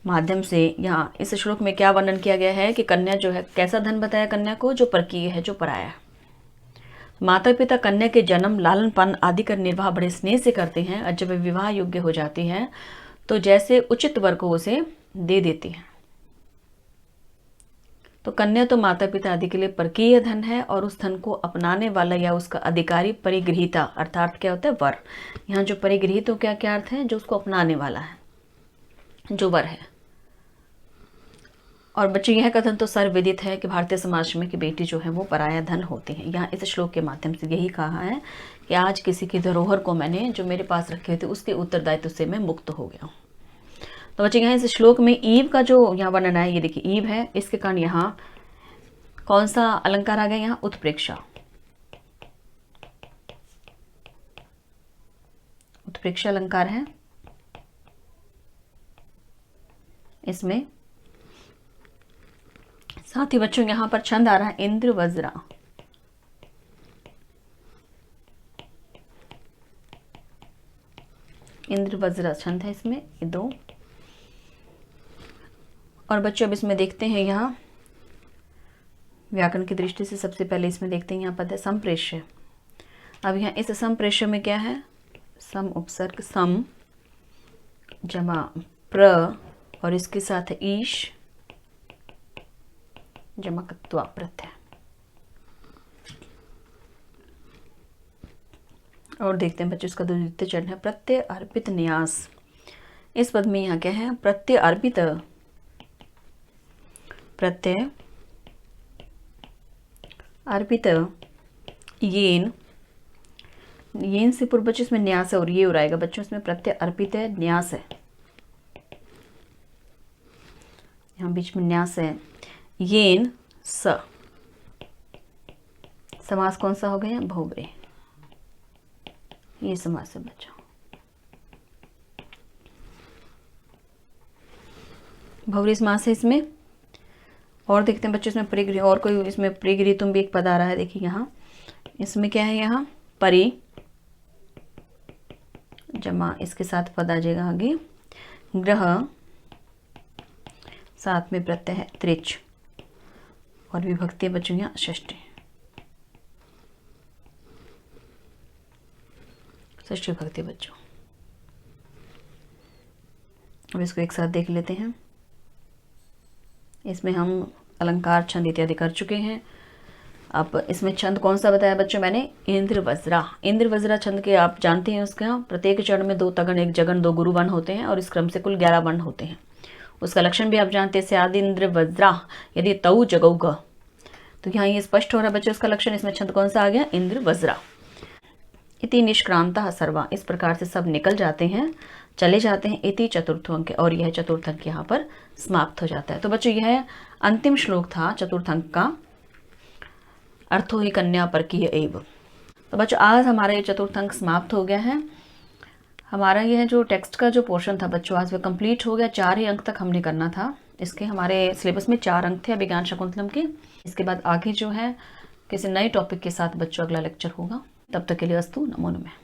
माध्यम से, यहाँ इस श्लोक में क्या वर्णन किया गया है कि कन्या जो है, कैसा धन बताया कन्या को? जो परकीय है, जो पराया है। माता पिता कन्या के जन्म, लालन पालन आदि का निर्वाह बड़े स्नेह से करते हैं, और जब वे विवाह योग्य हो जाती है तो जैसे उचित वर को उसे दे देती है। तो कन्या तो माता पिता आदि के लिए परकीय धन है, और उस धन को अपनाने वाला या उसका अधिकारी परिगृहीता, अर्थात क्या होता है? वर। यहाँ जो परिगृहीत हो क्या क्या अर्थ है? जो उसको अपनाने वाला है, जो वर है। और बच्चों यह कथन तो सर्वविदित है कि भारतीय समाज में कि बेटी जो है वो पराया धन होती है। यहाँ इस श्लोक के माध्यम से यही कहा है कि आज किसी की धरोहर को मैंने, जो मेरे पास रखे थे, उसके उत्तरदायित्व से मैं मुक्त हो गया हूँ। तो बच्चे यहाँ इस श्लोक में ईव का जो यहाँ वर्णन है, ये देखिए ईव है, इसके कारण यहाँ कौन सा अलंकार आ गया? यहाँ उत्प्रेक्षा। उत्प्रेक्षा अलंकार है इसमें। साथ ही बच्चों यहाँ पर छंद आ रहा है इंद्र वज्रा। इंद्र वज्रा छंद है इसमें, ये दो। और बच्चों अब इसमें देखते हैं, यहाँ व्याकरण की दृष्टि से सबसे पहले इसमें देखते हैं, यहाँ पद है संप्रेष्य। अब यहाँ इस संप्रेष्य में क्या है? सम उपसर्ग, सम जमा प्र, और इसके साथ है ईश जमा कत्वा प्रत्यय। और देखते हैं बच्चों इसका द्वितीय चरण है प्रत्यय अर्पित न्यास। इस पद में यहाँ क्या है? प्रत्यय अर्पित, प्रत्यय अर्पित येन, येन से पूर्व बच्चों इसमें न्यास है और ये उड़ाएगा बच्चों, इसमें प्रत्यय अर्पित है, न्यास है, यहाँ बीच में न्यास है। येन स, समास कौन सा हो गया? भोवरे, ये समास है बच्चों। भोवरे समास है इसमें। और देखते हैं बच्चों इसमें परिगृह, और कोई इसमें परिगृह तुम भी एक पद आ रहा है, देखिए यहाँ इसमें क्या है? यहाँ परि जमा, इसके साथ पद आ जाएगा आगे ग्रह, साथ में प्रत्यय है त्रिच, और विभक्ति है बच्चों यहाँ षष्ठी, षष्ठी विभक्ति बच्चों। अब इसको एक साथ देख लेते हैं। इसमें हम अलंकार, छंद इत्यादि कर चुके हैं। अब इसमें छंद कौन सा बताया बच्चों मैंने? इंद्र वज्रा। इंद्र वज्रा छंद के आप जानते हैं, उसका प्रत्येक चरण में 2 तगन 1 जगन 2 गुरु वर्ण होते हैं, और इस क्रम से कुल 11 वर्ण होते हैं। उसका लक्षण भी आप जानते हैं, स्यादि इंद्र वज्रा यदि तऊ जगऊ ग। तो यहाँ ये स्पष्ट हो रहा है बच्चों उसका लक्षण। इसमें छंद कौन सा आ गया? इंद्र वज्रा। इति निष्क्रांता सर्वा, इस प्रकार से सब निकल जाते हैं, चले जाते हैं। इति चतुर्थ अंक, और यह चतुर्थ अंक यहाँ पर समाप्त हो जाता है। तो बच्चों यह अंतिम श्लोक था चतुर्थ अंक का, अर्थो ही कन्या परकीय एव। तो बच्चों आज हमारा ये चतुर्थ अंक समाप्त हो गया है। हमारा यह जो टेक्स्ट का जो पोर्शन था बच्चों आज वह कंप्लीट हो गया। 4 ही अंक तक हमने करना था। इसके हमारे सिलेबस में 4 अंक थे अभिज्ञान शकुंतलम के। इसके बाद आगे जो है किसी नए टॉपिक के साथ बच्चों अगला लेक्चर होगा। तब तक के लिए अस्तु, नमो नमः।